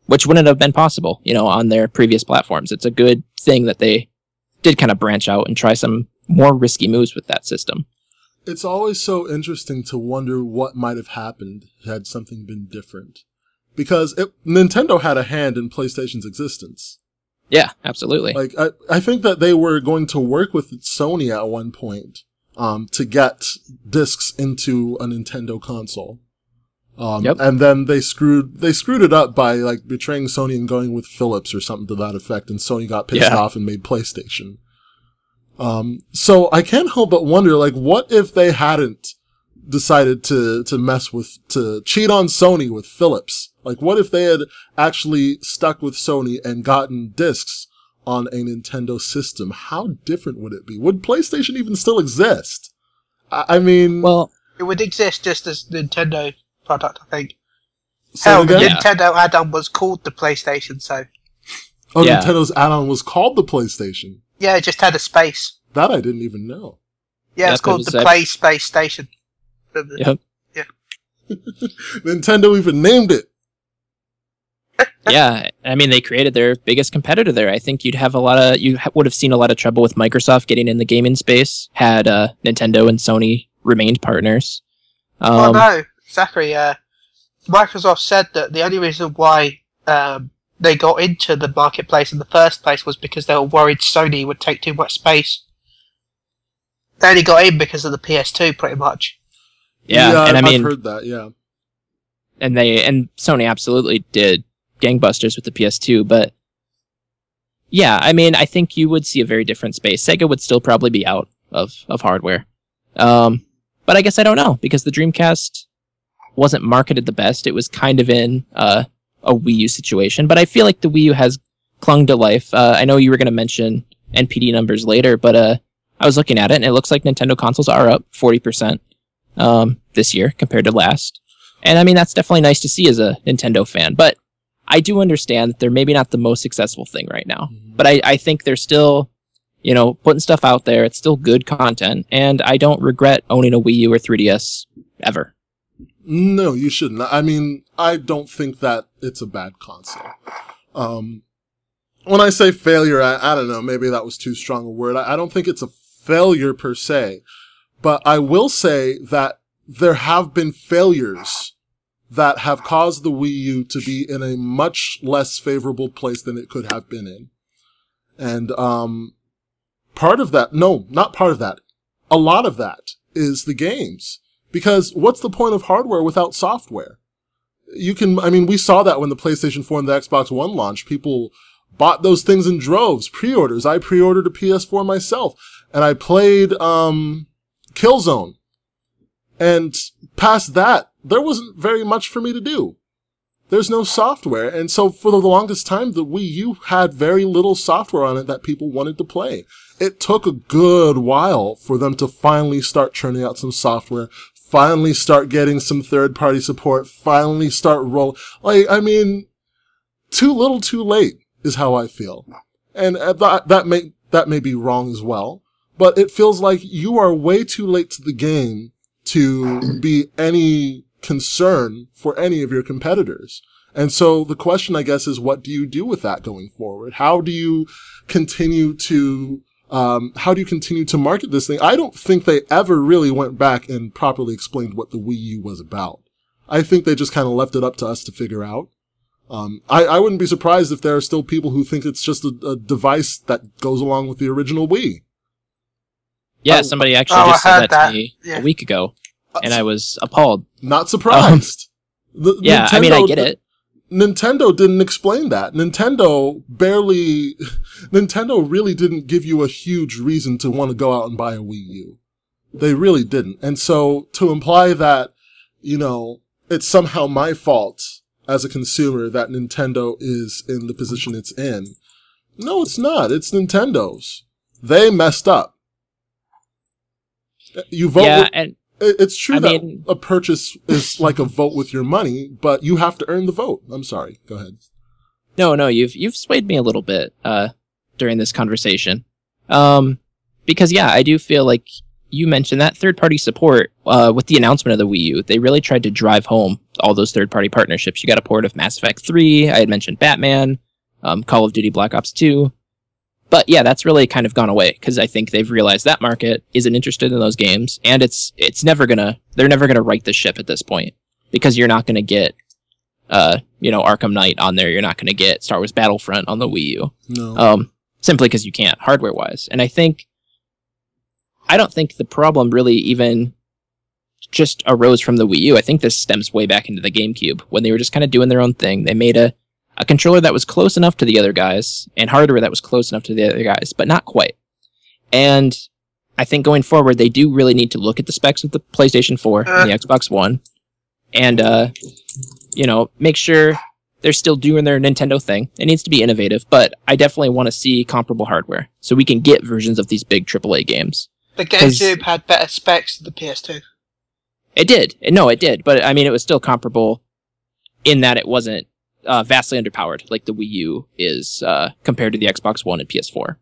which wouldn't have been possible, you know, on their previous platforms. It's a good thing that they did kind of branch out and try some more risky moves with that system. It's always so interesting to wonder what might have happened had something been different. Because Nintendo had a hand in PlayStation's existence. Yeah, absolutely. Like, I think that they were going to work with Sony at one point, to get discs into a Nintendo console. Yep. And then they screwed it up by, like, betraying Sony and going with Philips or something to that effect, and Sony got pissed off and made PlayStation. So I can't help but wonder, like, what if they hadn't decided to cheat on Sony with Philips? Like, what if they had actually stuck with Sony and gotten discs on a Nintendo system? How different would it be? Would PlayStation even still exist? I mean... Well, it would exist just as Nintendo product, I think. Hell, the Nintendo add-on was called the PlayStation, so... Oh, yeah. Nintendo's add-on was called the PlayStation? Yeah, it just had a space. That I didn't even know. Yeah, it's called the Play Space Station. Yep. Yeah. Nintendo even named it. Yeah, I mean, they created their biggest competitor there. I think you would have seen a lot of trouble with Microsoft getting in the gaming space had Nintendo and Sony remained partners. Well, no, Zachary. Microsoft said that the only reason why they got into the marketplace in the first place was because they were worried Sony would take too much space. They only got in because of the PS2, pretty much. Yeah, and I mean, I've heard that. Yeah, and Sony absolutely did gangbusters with the PS2, but yeah, I mean, I think you would see a very different space. Sega would still probably be out of hardware, but I guess I don't know, because the Dreamcast wasn't marketed the best. It was kind of in a Wii U situation, but I feel like the Wii U has clung to life. I know you were going to mention NPD numbers later, but I was looking at it, and it looks like Nintendo consoles are up 40% this year compared to last. And I mean, that's definitely nice to see as a Nintendo fan, but I do understand that they're maybe not the most successful thing right now. But I think they're still, putting stuff out there. It's still good content, and I don't regret owning a Wii U or 3DS ever. No, you shouldn't. I mean, I don't think that it's a bad console. When I say failure, I don't know, maybe that was too strong a word. I don't think it's a failure per se, but I will say that there have been failures that have caused the Wii U to be in a much less favorable place than it could have been in. And part of that, no, not part of that, a lot of that is the games. Because what's the point of hardware without software? We saw that when the PlayStation 4 and the Xbox One launched. People bought those things in droves, pre-orders. I pre-ordered a PS4 myself, and I played Killzone. And past that, there wasn't very much for me to do. There's no software. And so for the longest time, the Wii U had very little software on it that people wanted to play. It took a good while for them to finally start churning out some software, finally start getting some third-party support, finally start too little too late is how I feel. And that may be wrong as well, but it feels like you are way too late to the game to be any concern for any of your competitors. And so the question, I guess, is what do you do with that going forward? How do you continue to market this thing? I don't think they ever really went back and properly explained what the Wii U was about. I think they just kind of left it up to us to figure out. I wouldn't be surprised if there are still people who think it's just a device that goes along with the original Wii. Yeah, somebody actually just said that to me a week ago, and I was appalled. Not surprised. I get it. Nintendo didn't explain that. Nintendo really didn't give you a huge reason to want to go out and buy a Wii U. They really didn't. And so to imply that, it's somehow my fault as a consumer that Nintendo is in the position it's in. No, it's not. It's Nintendo's. They messed up. You vote it's true that a purchase is like a vote with your money, but you have to earn the vote. I'm sorry. Go ahead. No, you've swayed me a little bit during this conversation. Because I do feel like you mentioned that third-party support with the announcement of the Wii U. They really tried to drive home all those third-party partnerships. You got a port of Mass Effect 3. I had mentioned Batman, Call of Duty Black Ops 2. But that's really kind of gone away because I think they've realized that market isn't interested in those games, and they're never gonna right the ship at this point because you're not gonna get, Arkham Knight on there. You're not gonna get Star Wars Battlefront on the Wii U. No. Simply because you can't hardware wise. And I don't think the problem really even just arose from the Wii U. I think this stems way back into the GameCube when they were just kind of doing their own thing. They made a controller that was close enough to the other guys and hardware that was close enough to the other guys, but not quite. And I think going forward, they do really need to look at the specs of the PlayStation 4 and the Xbox One and, make sure they're still doing their Nintendo thing. It needs to be innovative, but I definitely want to see comparable hardware so we can get versions of these big AAA games. The GameCube had better specs than the PS2. It did. No, it did. But, it was still comparable in that it wasn't vastly underpowered like the Wii U is compared to the Xbox One and PS4.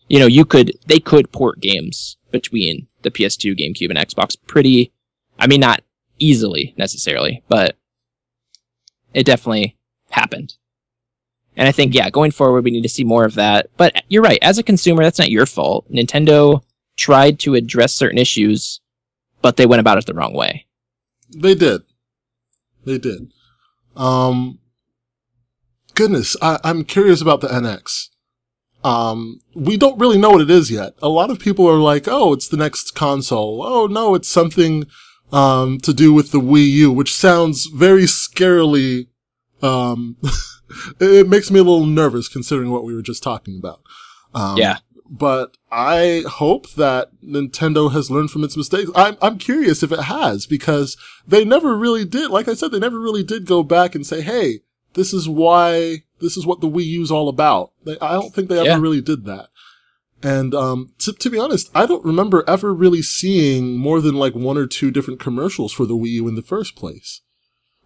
They could port games between the PS2, GameCube, and Xbox pretty, not easily necessarily, but it definitely happened. And I think, going forward, we need to see more of that. But you're right. As a consumer, that's not your fault. Nintendo tried to address certain issues, but they went about it the wrong way. They did. Goodness, I'm curious about the NX. We don't really know what it is yet. A lot of people are like, oh, it's the next console. Oh, no, it's something to do with the Wii U, which sounds very scarily... it makes me a little nervous considering what we were just talking about. But I hope that Nintendo has learned from its mistakes. I'm curious if it has, because they never really did. Like I said, they never really did go back and say, hey, this is what the Wii U's all about. I don't think they ever really did that. And to be honest, I don't remember ever really seeing more than like one or two different commercials for the Wii U in the first place.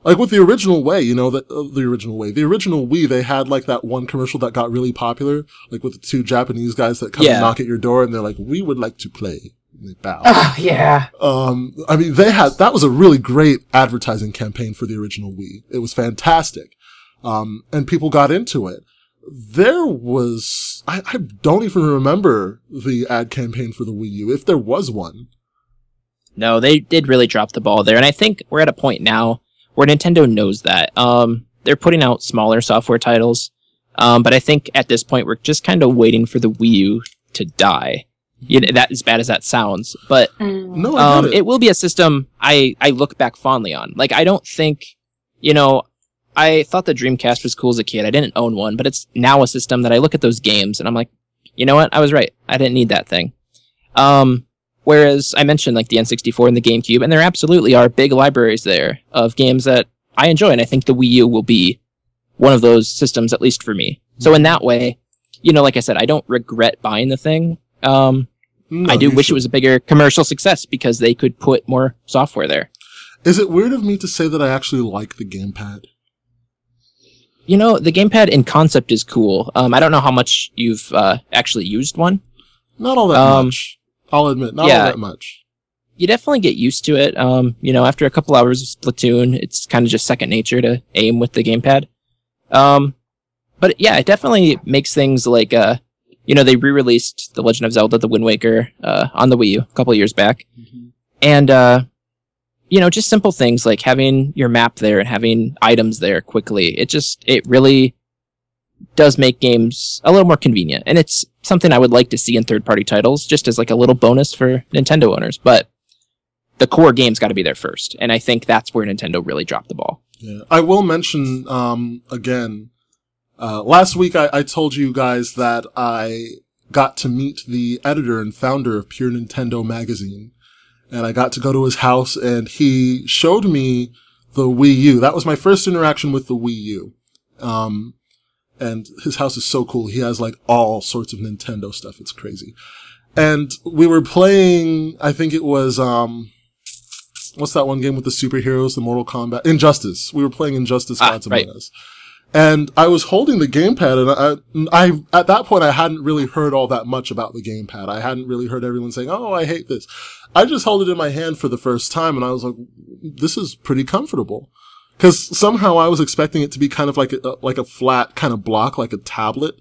Like with the original way, you know, the original Wii, they had like that one commercial that got really popular, like with the two Japanese guys that come and knock at your door and they're like, "We would like to play." And they bow. Oh, yeah. I mean, that was a really great advertising campaign for the original Wii. It was fantastic. And people got into it. There was, I don't even remember the ad campaign for the Wii U, if there was one. No, they did really drop the ball there. And I think we're at a point now where Nintendo knows that. They're putting out smaller software titles. But I think at this point, we're just kind of waiting for the Wii U to die. You know, that as bad as that sounds. But no, I get it. It will be a system I look back fondly on. Like, I don't think, you know, I thought the Dreamcast was cool as a kid. I didn't own one, but it's now a system that I look at those games and I'm like, you know what? I was right. I didn't need that thing. Whereas I mentioned like the N64 and the GameCube, and there absolutely are big libraries there of games that I enjoy, and I think the Wii U will be one of those systems, at least for me. So in that way, you know, like I said, I don't regret buying the thing. No, I do wish it was a bigger commercial success because they could put more software there. Is it weird of me to say that I actually like the gamepad? You know, the gamepad in concept is cool. I don't know how much you've actually used one. Not all that much. I'll admit, not all that much. You definitely get used to it. You know, after a couple hours of Splatoon, it's kind of just second nature to aim with the gamepad. But yeah, it definitely makes things like, you know, they re-released The Legend of Zelda: The Wind Waker on the Wii U a couple of years back. Mm-hmm. And, you know, just simple things like having your map there and having items there quickly. It really does make games a little more convenient. And it's something I would like to see in third-party titles, just as like a little bonus for Nintendo owners. But the core game's got to be there first. And I think that's where Nintendo really dropped the ball. Yeah. I will mention, again, last week I told you guys that I got to meet the editor and founder of Pure Nintendo magazine. And I got to go to his house and he showed me the Wii U. That was my first interaction with the Wii U. And his house is so cool. He has like all sorts of Nintendo stuff. It's crazy. And we were playing, I think it was, what's that one game with the superheroes, the Mortal Kombat? Injustice. We were playing Injustice Gods Among Us. And I was holding the gamepad, and I at that point I hadn't really heard all that much about the gamepad. I hadn't really heard everyone saying, "Oh, I hate this." I just held it in my hand for the first time, and I was like, "This is pretty comfortable." Because somehow I was expecting it to be kind of like a flat kind of block, like a tablet,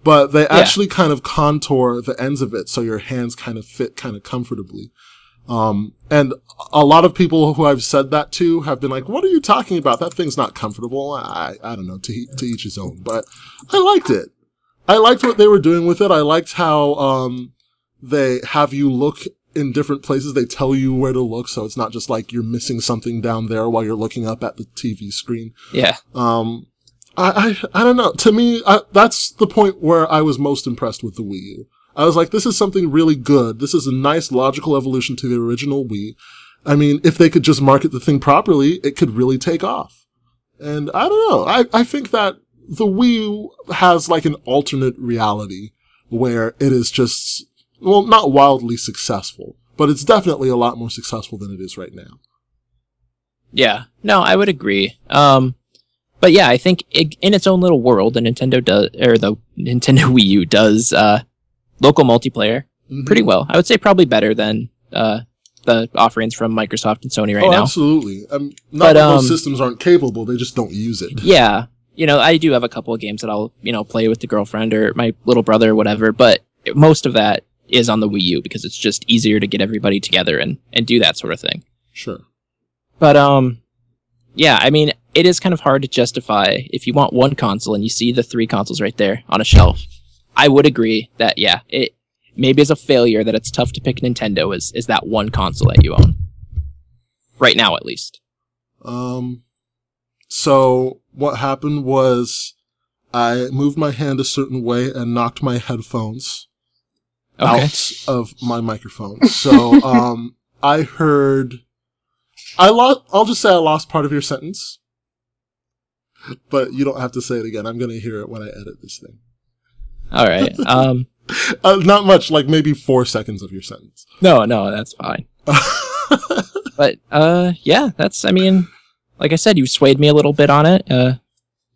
but they actually kind of contour the ends of it so your hands kind of fit kind of comfortably. And a lot of people who I've said that to have been like, "What are you talking about? That thing's not comfortable." I don't know, to each his own, but I liked it. I liked what they were doing with it. I liked how, they have you look in different places. They tell you where to look, so it's not just like you're missing something down there while you're looking up at the TV screen. Yeah. I don't know. To me, that's the point where I was most impressed with the Wii U. I was like, this is something really good. This is a nice logical evolution to the original Wii. I mean, if they could just market the thing properly, it could really take off. And I don't know. I think that the Wii U has like an alternate reality where it is just, well, not wildly successful, but it's definitely a lot more successful than it is right now. Yeah. No, I would agree. But yeah, I think in its own little world, the Nintendo Wii U does, local multiplayer pretty well. I would say probably better than the offerings from Microsoft and Sony now. Absolutely. Not that those systems aren't capable, they just don't use it. Yeah. You know, I do have a couple of games that I'll, you know, play with the girlfriend or my little brother or whatever, but most of that is on the Wii U because it's just easier to get everybody together and do that sort of thing. Sure. But, yeah, I mean, it is kind of hard to justify if you want one console and you see the 3 consoles right there on a shelf. I would agree that, yeah, it maybe is a failure that it's tough to pick Nintendo is that one console that you own. Right now, at least. So what happened was I moved my hand a certain way and knocked my headphones out of my microphone. So, I heard, I'll just say I lost part of your sentence, but you don't have to say it again. I'm going to hear it when I edit this thing. All right. Not much, like maybe 4 seconds of your sentence. No, that's fine. But, yeah, that's, I mean, like I said, you swayed me a little bit on it.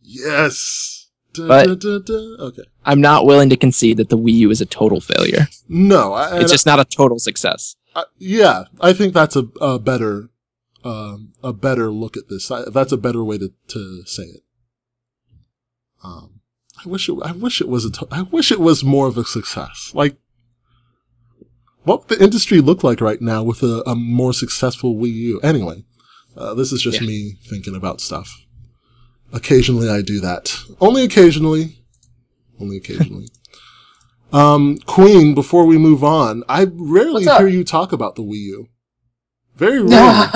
Yes. But Okay. I'm not willing to concede that the Wii U is a total failure. No, it's just not a total success. Yeah, I think that's a better look at this. That's a better way to say it. I wish it was more of a success. Like, what the industry look like right now with a more successful Wii U. Anyway, this is just me thinking about stuff. Occasionally I do that. Only occasionally. Queen, before we move on, I rarely hear you talk about the Wii U. Very rarely.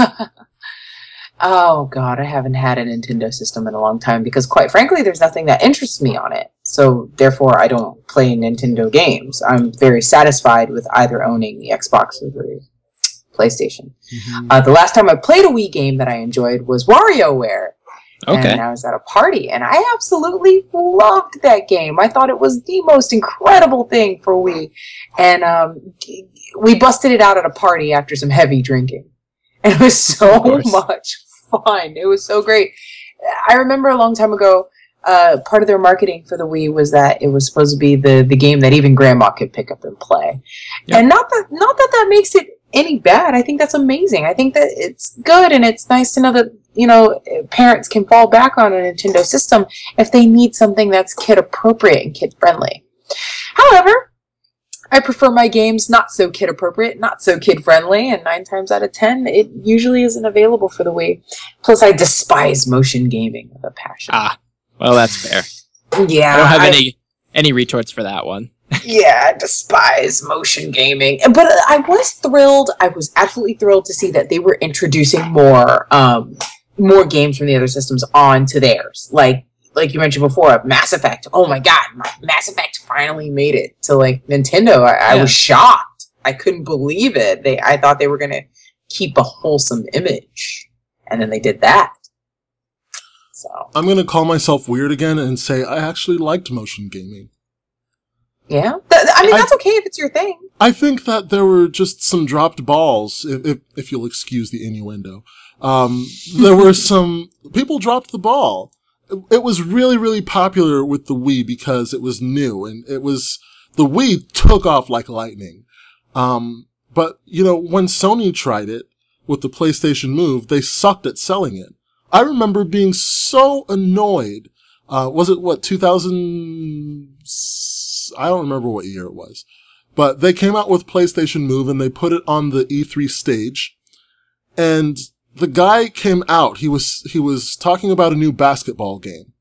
Oh god, I haven't had a Nintendo system in a long time because quite frankly there's nothing that interests me on it. So therefore I don't play Nintendo games. I'm very satisfied with either owning the Xbox or the PlayStation. Mm-hmm. The last time I played a Wii game that I enjoyed was WarioWare. Okay. And I was at a party, and I absolutely loved that game. I thought it was the most incredible thing for Wii. And we busted it out at a party after some heavy drinking. And it was so much fun. It was so great. I remember a long time ago, part of their marketing for the Wii was that it was supposed to be the game that even grandma could pick up and play. Yep. And not that makes it any bad. I think that's amazing. I think that it's good, and it's nice to know that, you know, parents can fall back on a Nintendo system if they need something that's kid appropriate and kid friendly. However, I prefer my games not so kid appropriate, not so kid friendly, and 9 times out of 10, it usually isn't available for the Wii. Plus, I despise motion gaming with a passion. Ah, well, that's fair. Yeah, I don't have any retorts for that one. Yeah, I despise motion gaming. But I was thrilled. I was absolutely thrilled to see that they were introducing more games from the other systems onto theirs. Like you mentioned before, Mass Effect. Oh my god, Mass Effect finally made it to like Nintendo. I was shocked. I couldn't believe it. I thought they were going to keep a wholesome image, and then they did that. So I'm going to call myself weird again and say I actually liked motion gaming. Yeah? I mean, that's okay if it's your thing. I think that there were just some dropped balls, if you'll excuse the innuendo. There were some... People dropped the ball. It was really, really popular with the Wii because it was new, and the Wii took off like lightning. But, you know, when Sony tried it with the PlayStation Move, they sucked at selling it. I remember being so annoyed. Was it, 2000... I don't remember what year it was. But they came out with PlayStation Move and they put it on the E3 stage. And the guy came out. He was talking about a new basketball game.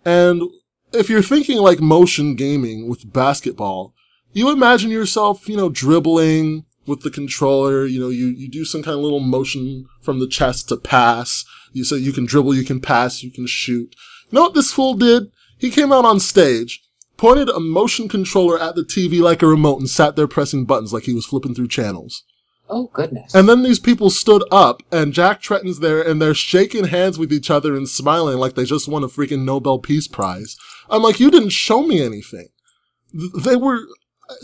And if you're thinking like motion gaming with basketball, you imagine yourself, you know, dribbling with the controller. You know, you do some kind of little motion from the chest to pass. So you can dribble, you can pass, you can shoot. You know what this fool did? He came out on stage, pointed a motion controller at the TV like a remote, and sat there pressing buttons like he was flipping through channels. Oh, goodness. And then these people stood up, and Jack Tretton's there, and they're shaking hands with each other and smiling like they just won a freaking Nobel Peace Prize. I'm like, you didn't show me anything.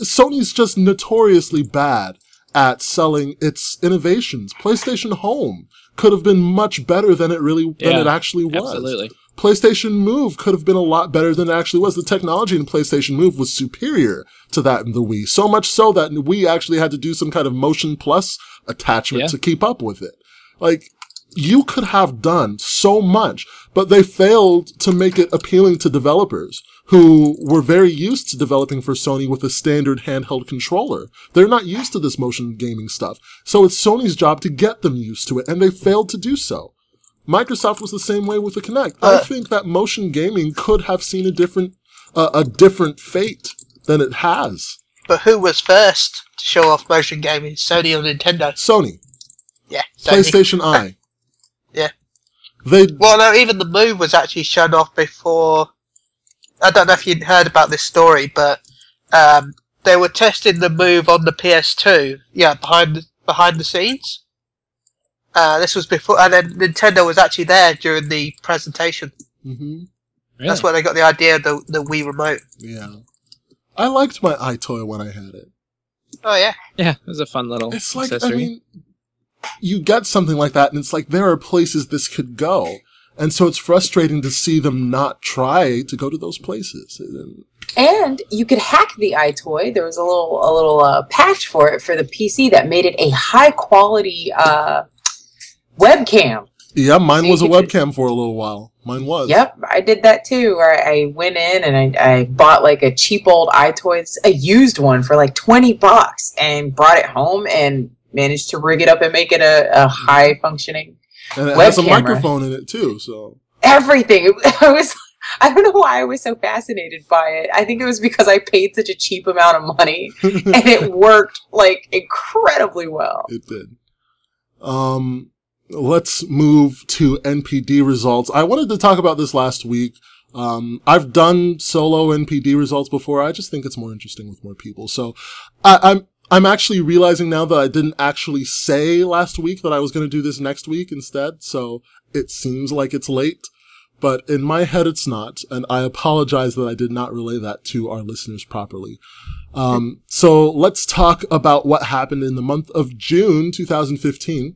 Sony's just notoriously bad at selling its innovations. PlayStation Home could have been much better than it actually was. Absolutely. PlayStation Move could have been a lot better than it actually was. The technology in PlayStation Move was superior to that in the Wii. So much so that we actually had to do some kind of Motion Plus attachment to keep up with it. Like, you could have done so much, but they failed to make it appealing to developers who were very used to developing for Sony with a standard handheld controller. They're not used to this motion gaming stuff. So it's Sony's job to get them used to it, and they failed to do so. Microsoft was the same way with the Kinect. I think that motion gaming could have seen a different fate than it has. But who was first to show off motion gaming, Sony or Nintendo? Sony. Yeah, Sony. PlayStation Eye. Yeah. Well, no, even the Move was actually shown off before. I don't know if you'd heard about this story, but they were testing the Move on the PS2. Yeah, behind the scenes. This was before, and then Nintendo was actually there during the presentation. Mm-hmm. Really? That's where they got the idea of the Wii Remote. Yeah. I liked my iToy when I had it. Oh, yeah. Yeah, it was a fun little It's like, accessory. I mean, you get something like that, and it's like, there are places this could go. And so it's frustrating to see them not try to go to those places. And you could hack the iToy. There was a little patch for it for the PC that made it a high quality webcam. Yeah, mine was a webcam for a little while. Mine was. Yep, I did that too. Where I went in and I bought like a cheap old iToy, a used one for like $20, and brought it home and managed to rig it up and make it a high functioning. And it has a microphone in it too, so everything. I don't know why I was so fascinated by it. I think it was because I paid such a cheap amount of money, and it worked like incredibly well. It did. Let's move to NPD results. I wanted to talk about this last week. I've done solo NPD results before. I just think it's more interesting with more people. So I'm actually realizing now that I didn't actually say last week that I was going to do this next week instead. So it seems like it's late, but in my head it's not. And I apologize that I did not relay that to our listeners properly. So let's talk about what happened in the month of June 2015.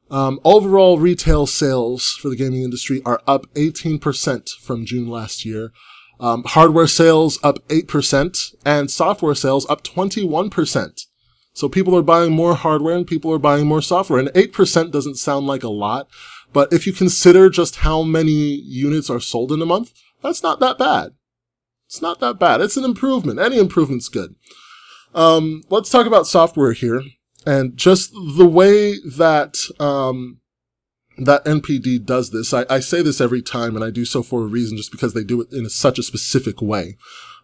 Overall retail sales for the gaming industry are up 18% from June last year. Hardware sales up 8% and software sales up 21%. So people are buying more hardware and people are buying more software, and 8% doesn't sound like a lot, but if you consider just how many units are sold in a month, that's not that bad. It's not that bad. It's an improvement. Any improvement's good. Let's talk about software here. And just the way that, that NPD does this, I say this every time, and I do so for a reason, just because they do it in such a specific way.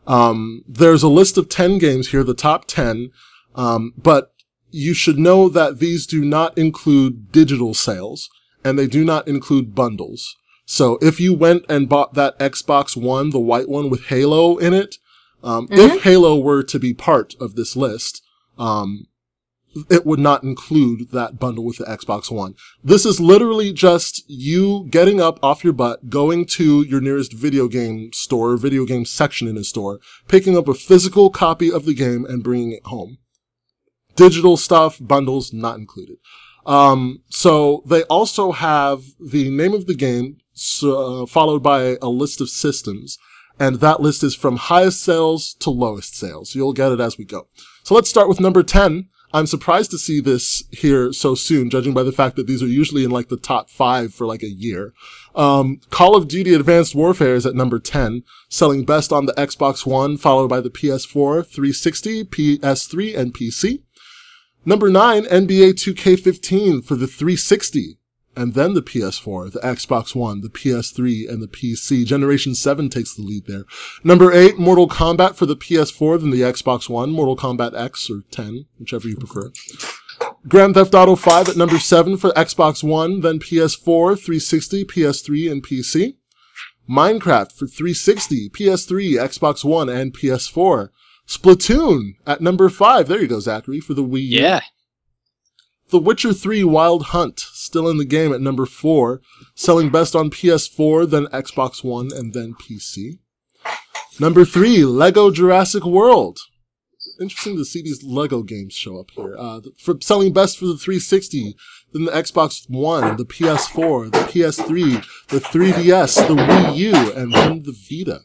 There's a list of 10 games here, the top 10, but you should know that these do not include digital sales, and they do not include bundles. So if you went and bought that Xbox One, the white one with Halo in it, if Halo were to be part of this list, it would not include that bundle with the Xbox One. This is literally just you getting up off your butt, going to your nearest video game store, video game section in a store, picking up a physical copy of the game and bringing it home. Digital stuff, bundles, not included. So they also have the name of the game, followed by a list of systems. And that list is from highest sales to lowest sales. You'll get it as we go. So let's start with number 10. I'm surprised to see this here so soon, judging by the fact that these are usually in like the top 5 for like a year. Call of Duty Advanced Warfare is at number 10, selling best on the Xbox One, followed by the PS4, 360, PS3, and PC. Number 9, NBA 2K15 for the 360, and then the PS4, the Xbox One, the PS3, and the PC. Generation 7 takes the lead there. Number 8, Mortal Kombat for the PS4, then the Xbox One, Mortal Kombat X or 10, whichever you prefer. Grand Theft Auto 5 at number 7 for Xbox One, then PS4, 360, PS3, and PC. Minecraft for 360, PS3, Xbox One, and PS4. Splatoon at number 5. There you go, Zachary, for the Wii U. Yeah. The Witcher 3 Wild Hunt, still in the game at number 4, selling best on PS4, then Xbox One, and then PC. Number 3, Lego Jurassic World. Interesting to see these Lego games show up here. For selling best for the 360, then the Xbox One, the PS4, the PS3, the 3DS, the Wii U, and then the Vita.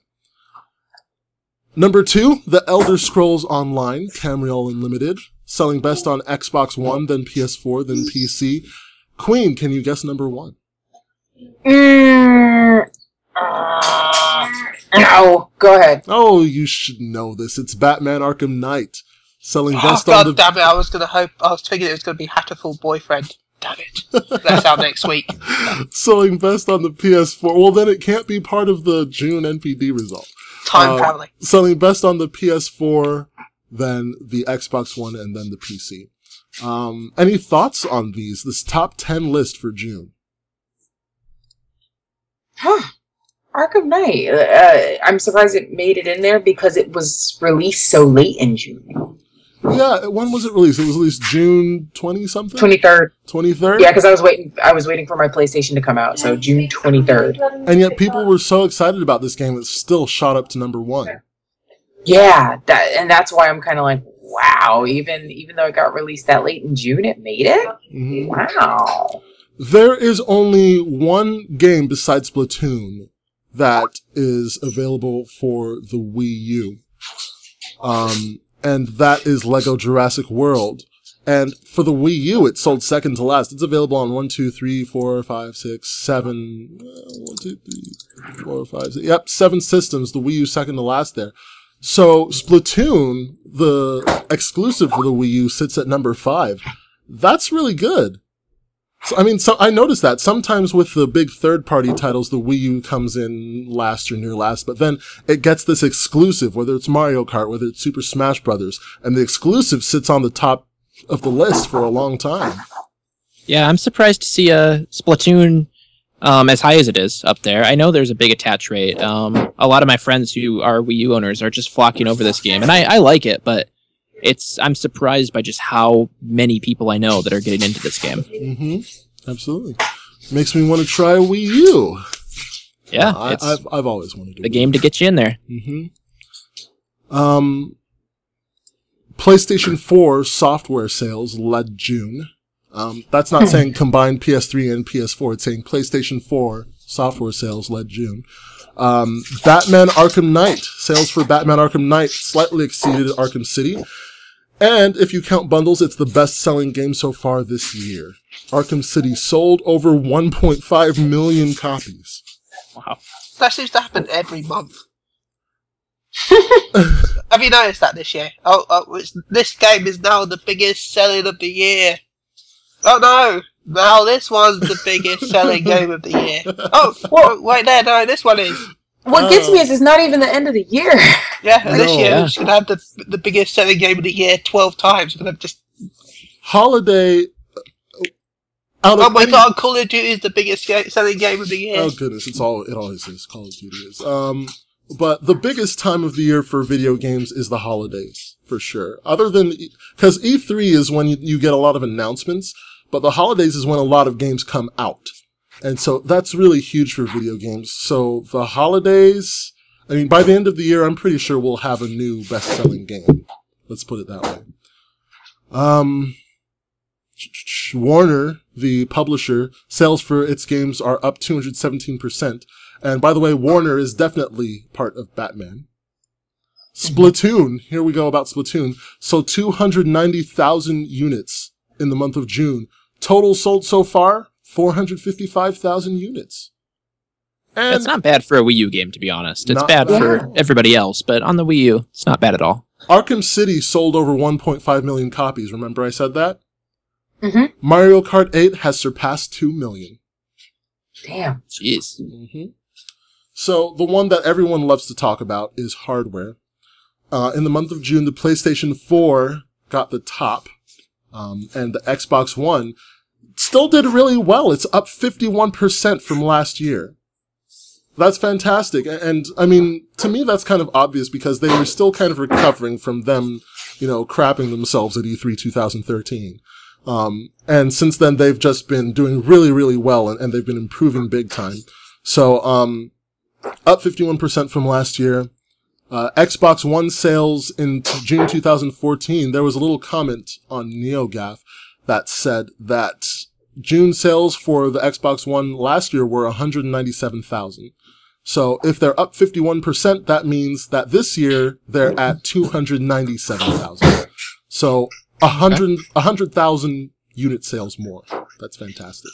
Number 2, The Elder Scrolls Online, Tamriel Unlimited, selling best on Xbox One, then PS4, then PC. Queen, can you guess number 1? No, go ahead. Oh, you should know this. It's Batman Arkham Knight, selling best God on the... damn it, I was thinking it was going to be Hatterful Boyfriend. Damn it. That's out next week. Selling best on the PS4. Well, then it can't be part of the June NPD result. Time traveling. Selling best on the PS4, then the Xbox One, and then the PC. Any thoughts on these? This top 10 list for June. Arkham Knight. I'm surprised it made it in there because it was released so late in June. Yeah, when was it released? It was released June 20-something? 23rd. 23rd? Yeah, because I was waiting for my PlayStation to come out, so June 23rd. And yet people were so excited about this game, it still shot up to number 1. Yeah, that's why I'm kind of like, Wow, even though it got released that late in June, it made it? Mm-hmm. Wow. There is only one game besides Splatoon that is available for the Wii U. And that is Lego Jurassic World. And for the Wii U, it sold second to last. It's available on 1, 2, 3, 4, 5, 6, 7. 1, 2, 3, 4, 5, 6. Yep, 7 systems. The Wii U second to last there. So Splatoon, the exclusive for the Wii U, sits at number 5. That's really good. So, I mean, so I noticed that sometimes with the big third-party titles, the Wii U comes in last or near last, but then it gets this exclusive, whether it's Mario Kart, whether it's Super Smash Brothers, and the exclusive sits on the top of the list for a long time. Yeah, I'm surprised to see Splatoon as high as it is up there. I know there's a big attach rate. A lot of my friends who are Wii U owners are just flocking over this game, and I like it, but I'm surprised by just how many people I know that are getting into this game. Mm-hmm. Absolutely. Makes me want to try a Wii U. Yeah, I've always wanted to. The game to get you in there. Mm-hmm. PlayStation 4 software sales led June. That's not saying combined PS3 and PS4. It's saying PlayStation 4 software sales led June. Batman Arkham Knight. Sales for Batman Arkham Knight slightly exceeded Arkham City. And if you count bundles, it's the best-selling game so far this year. Arkham City sold over 1.5 million copies. Wow. That seems to happen every month. Have you noticed that this year? This game is now the biggest selling of the year. Oh no! Now this one's the biggest selling game of the year. Oh, wait there, no, this one is. What gets me is it's not even the end of the year. Yeah, and this year it's going to have the biggest selling game of the year 12 times. We're going to just... Holiday... Oh my god, Call of Duty is the biggest selling game of the year. Oh goodness, it always is. Call of Duty is. But the biggest time of the year for video games is the holidays, for sure. Other than... Because E3 is when you get a lot of announcements, but the holidays is when a lot of games come out. And so that's really huge for video games. So the holidays, I mean, by the end of the year, I'm pretty sure we'll have a new best-selling game. Let's put it that way. Warner, the publisher, sales for its games are up 217%. And by the way, Warner is definitely part of Batman. Splatoon, here we go about Splatoon. So 290,000 units in the month of June. Total sold so far, 455,000 units. And that's not bad for a Wii U game, to be honest. It's bad for everybody else, but on the Wii U, it's not bad at all. Arkham City sold over 1.5 million copies. Remember I said that? Mm-hmm. Mario Kart 8 has surpassed 2 million. Damn. Jeez. Mm-hmm. So the one that everyone loves to talk about is hardware. In the month of June, the PlayStation 4 got the top, and the Xbox One still did really well. It's up 51% from last year. That's fantastic. And I mean, to me, that's kind of obvious because they were still kind of recovering from them, crapping themselves at E3 2013. And since then, they've just been doing really, really well, and they've been improving big time. So, up 51% from last year. Xbox One sales in June 2014, there was a little comment on NeoGAF that said that June sales for the Xbox One last year were 197,000. So if they're up 51%, that means that this year they're at 297,000. So 100,000 unit sales more. That's fantastic.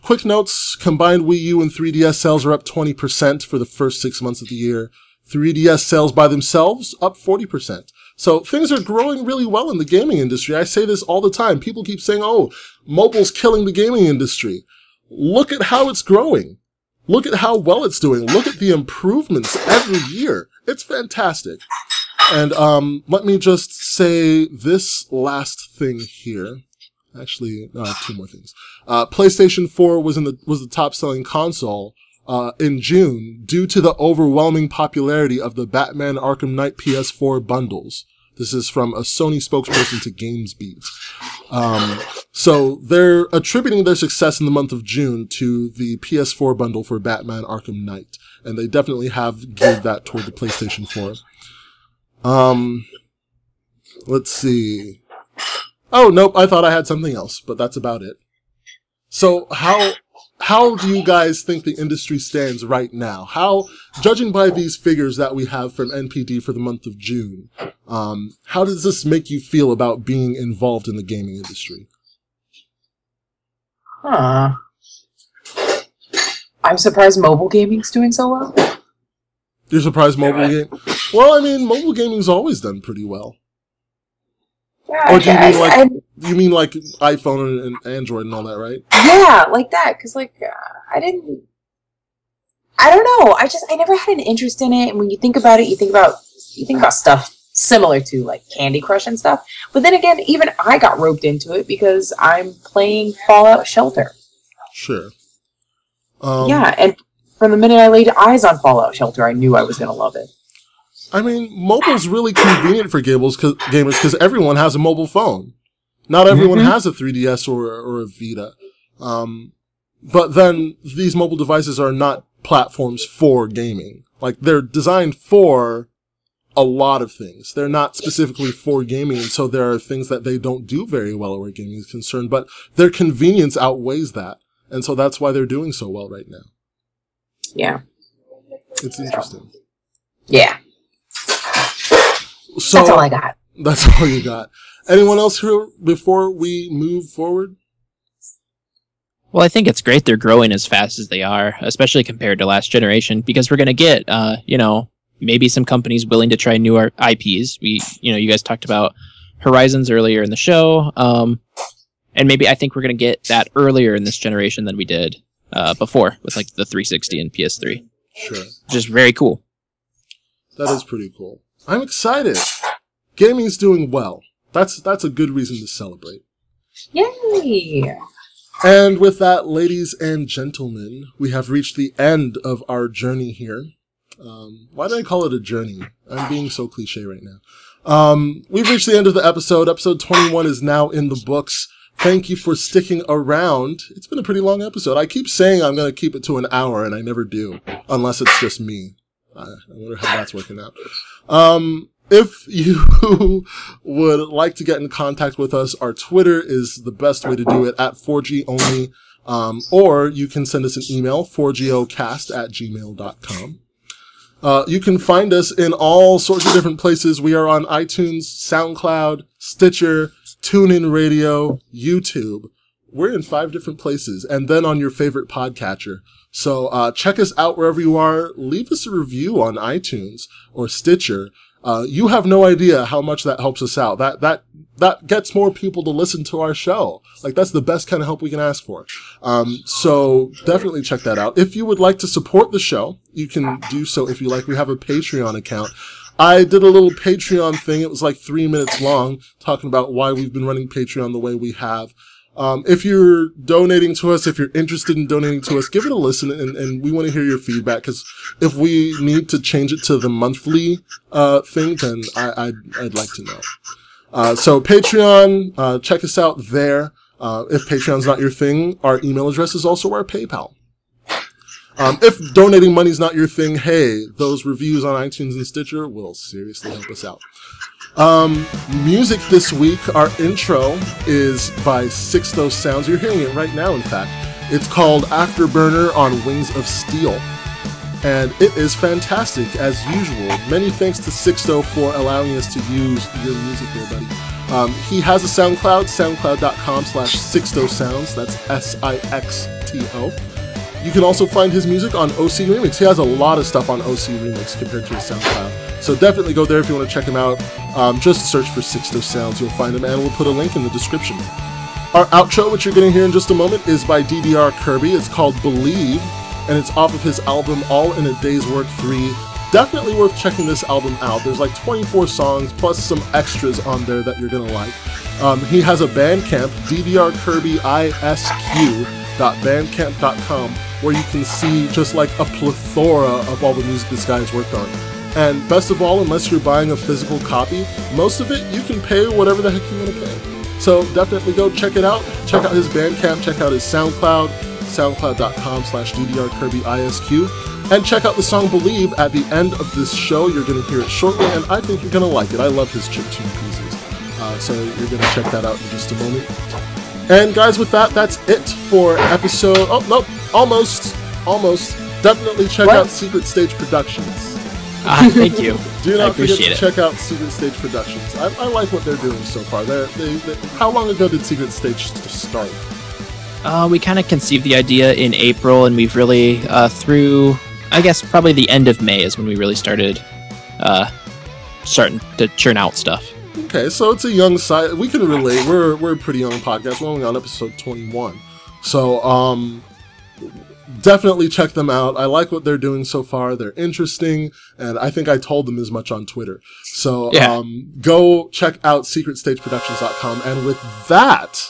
Quick notes, combined Wii U and 3DS sales are up 20% for the first 6 months of the year. 3DS sales by themselves, up 40%. So things are growing really well in the gaming industry. I say this all the time. People keep saying, oh, mobile's killing the gaming industry. Look at how it's growing. Look at how well it's doing. Look at the improvements every year. It's fantastic. And let me just say this last thing here. Actually, two more things. PlayStation 4 was the top-selling console in June due to the overwhelming popularity of the Batman Arkham Knight PS4 bundles. This is from a Sony spokesperson to GamesBeat. So they're attributing their success in the month of June to the PS4 bundle for Batman Arkham Knight, and they definitely have geared that toward the PlayStation 4. Let's see. Oh, nope, I thought I had something else, but that's about it. So how do you guys think the industry stands right now? How, judging by these figures that we have from NPD for the month of June, how does this make you feel about being involved in the gaming industry? I'm surprised mobile gaming's doing so well. You're surprised mobile game? Well, I mean, mobile gaming's always done pretty well. Yeah, or do you mean like you mean like iPhone and Android and all that, right? Yeah, like that. Because like I don't know. I never had an interest in it. And when you think about it, you think about stuff similar to like Candy Crush and stuff. But then again, even I got roped into it because I'm playing Fallout Shelter. Sure. Yeah, and from the minute I laid eyes on Fallout Shelter, I knew I was going to love it. I mean, mobile's really convenient for gamers because everyone has a mobile phone. Not everyone has a 3DS or a Vita. But then these mobile devices are not platforms for gaming. Like, they're designed for a lot of things. They're not specifically for gaming, and so there are things that they don't do very well where gaming is concerned, but their convenience outweighs that. And so that's why they're doing so well right now. Yeah. It's interesting. Yeah. So, that's all I got. That's all you got. Anyone else here before we move forward? Well, I think it's great they're growing as fast as they are, especially compared to last generation, because we're going to get, maybe some companies willing to try newer IPs. You guys talked about Horizons earlier in the show. And maybe I think we're going to get that earlier in this generation than we did before with like the 360 and PS3. Sure. Just very cool. That is pretty cool. I'm excited. Gaming's doing well. That's a good reason to celebrate. Yay! And with that, ladies and gentlemen, we have reached the end of our journey here. Why did I call it a journey? I'm being so cliche right now. We've reached the end of the episode. Episode 21 is now in the books. Thank you for sticking around. It's been a pretty long episode. I keep saying I'm going to keep it to an hour, and I never do, unless it's just me. I wonder how that's working out. If you would like to get in contact with us, our Twitter is the best way to do it, at 4G only, or you can send us an email, 4gocast@gmail.com. You can find us in all sorts of different places. We are on iTunes, SoundCloud, Stitcher, TuneIn Radio, YouTube. We're in 5 different places, and then on your favorite podcatcher. So check us out wherever you are. Leave us a review on iTunes or Stitcher. You have no idea how much that helps us out. That gets more people to listen to our show. Like, that's the best kind of help we can ask for. So definitely check that out. If you would like to support the show, you can do so if you like. We have a Patreon account. I did a little Patreon thing. It was like 3 minutes long, talking about why we've been running Patreon the way we have. If you're donating to us, if you're interested in donating to us, give it a listen, and we want to hear your feedback, because if we need to change it to the monthly thing, then I'd like to know. So Patreon, check us out there. If Patreon's not your thing, our email address is also our PayPal. If donating money's not your thing, hey, those reviews on iTunes and Stitcher will seriously help us out. Music this week, our intro is by Sixto Sounds. You're hearing it right now, in fact. It's called Afterburner on Wings of Steel. And it is fantastic, as usual. Many thanks to Sixto for allowing us to use your music there, buddy. He has a SoundCloud, soundcloud.com/Sixto Sounds. That's SIXTO. You can also find his music on OC Remix. He has a lot of stuff on OC Remix compared to his SoundCloud. So definitely go there if you want to check him out. Just search for Sixto Sounds. You'll find him, and we'll put a link in the description. Our outro, which you're going to hear in just a moment, is by DDR Kirby. It's called Believe, and it's off of his album All in a Day's Work 3. Definitely worth checking this album out. There's like 24 songs, plus some extras on there that you're going to like. He has a Bandcamp, ddrkirbyisq.bandcamp.com, where you can see just like a plethora of all the music this guy has worked on. And best of all, unless you're buying a physical copy, most of it you can pay whatever the heck you want to pay. So definitely go check it out. Check out his Bandcamp, check out his SoundCloud, soundcloud.com/ddrkirbyisq, and check out the song Believe at the end of this show. You're going to hear it shortly, and I think you're going to like it. I love his chiptune pieces. So you're going to check that out in just a moment. And guys, with that, that's it for episode... Oh, nope. Almost. Definitely check out Secret Stage Productions. Thank you. Do not forget to it. check out Secret Stage Productions. I like what they're doing so far. How long ago did Secret Stage start? We kind of conceived the idea in April, and we've really, through, I guess, probably the end of May is when we really started starting to churn out stuff. Okay, so it's a young site. We can relate. We're a pretty young podcast. We're only on episode 21. So, definitely check them out. I like what they're doing so far. They're interesting, and I think I told them as much on Twitter. So, go check out secretstageproductions.com. And with that,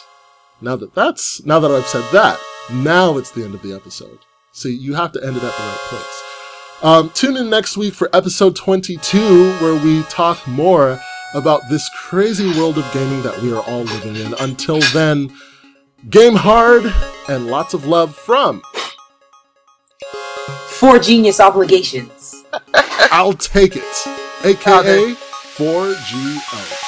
now that I've said that, now it's the end of the episode. See, you have to end it at the right place. Tune in next week for episode 22, where we talk more about this crazy world of gaming that we are all living in. Until then, game hard and lots of love from 4 Genius Obligations. I'll take it, aka 4GO.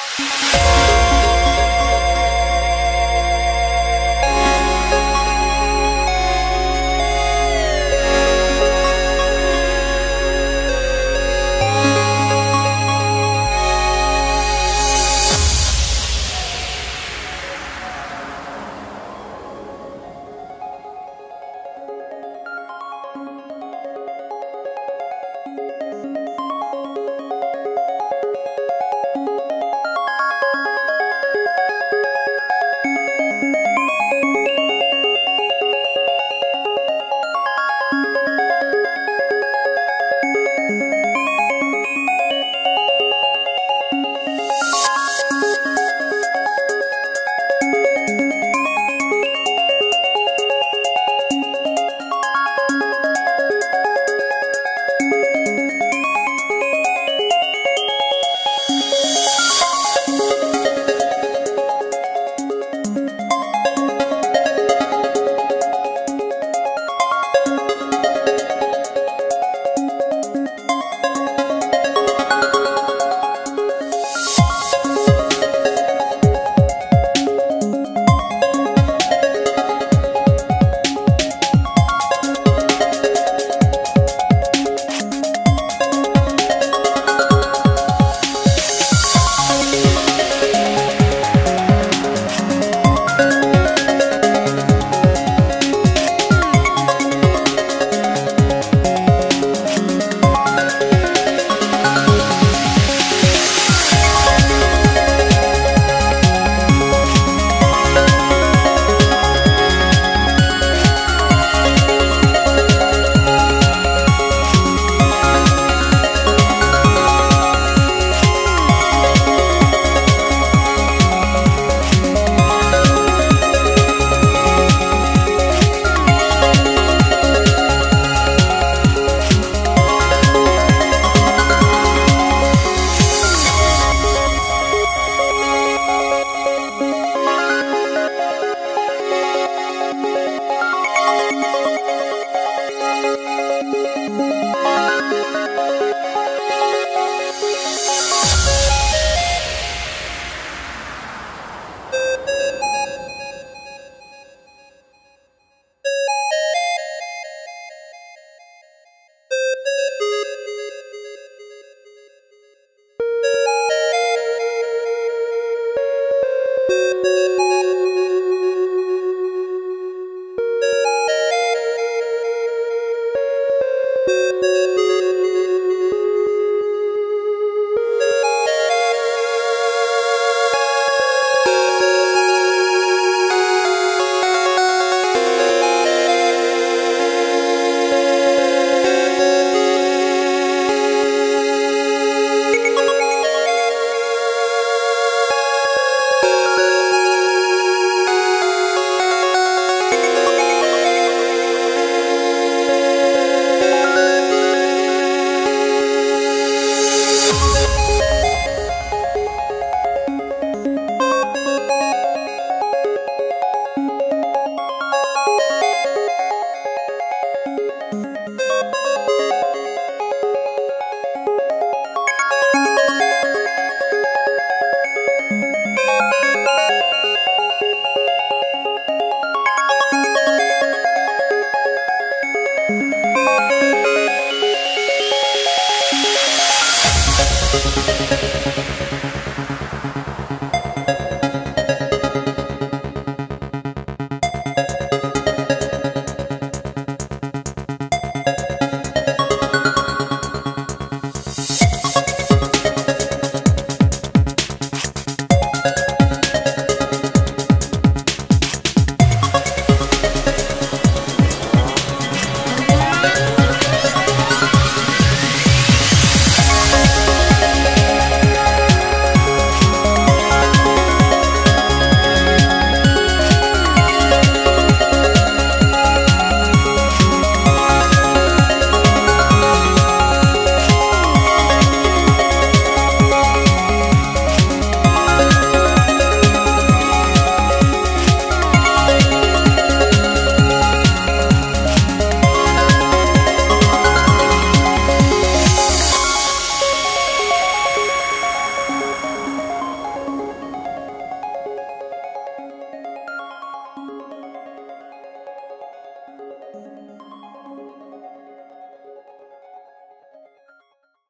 Bye.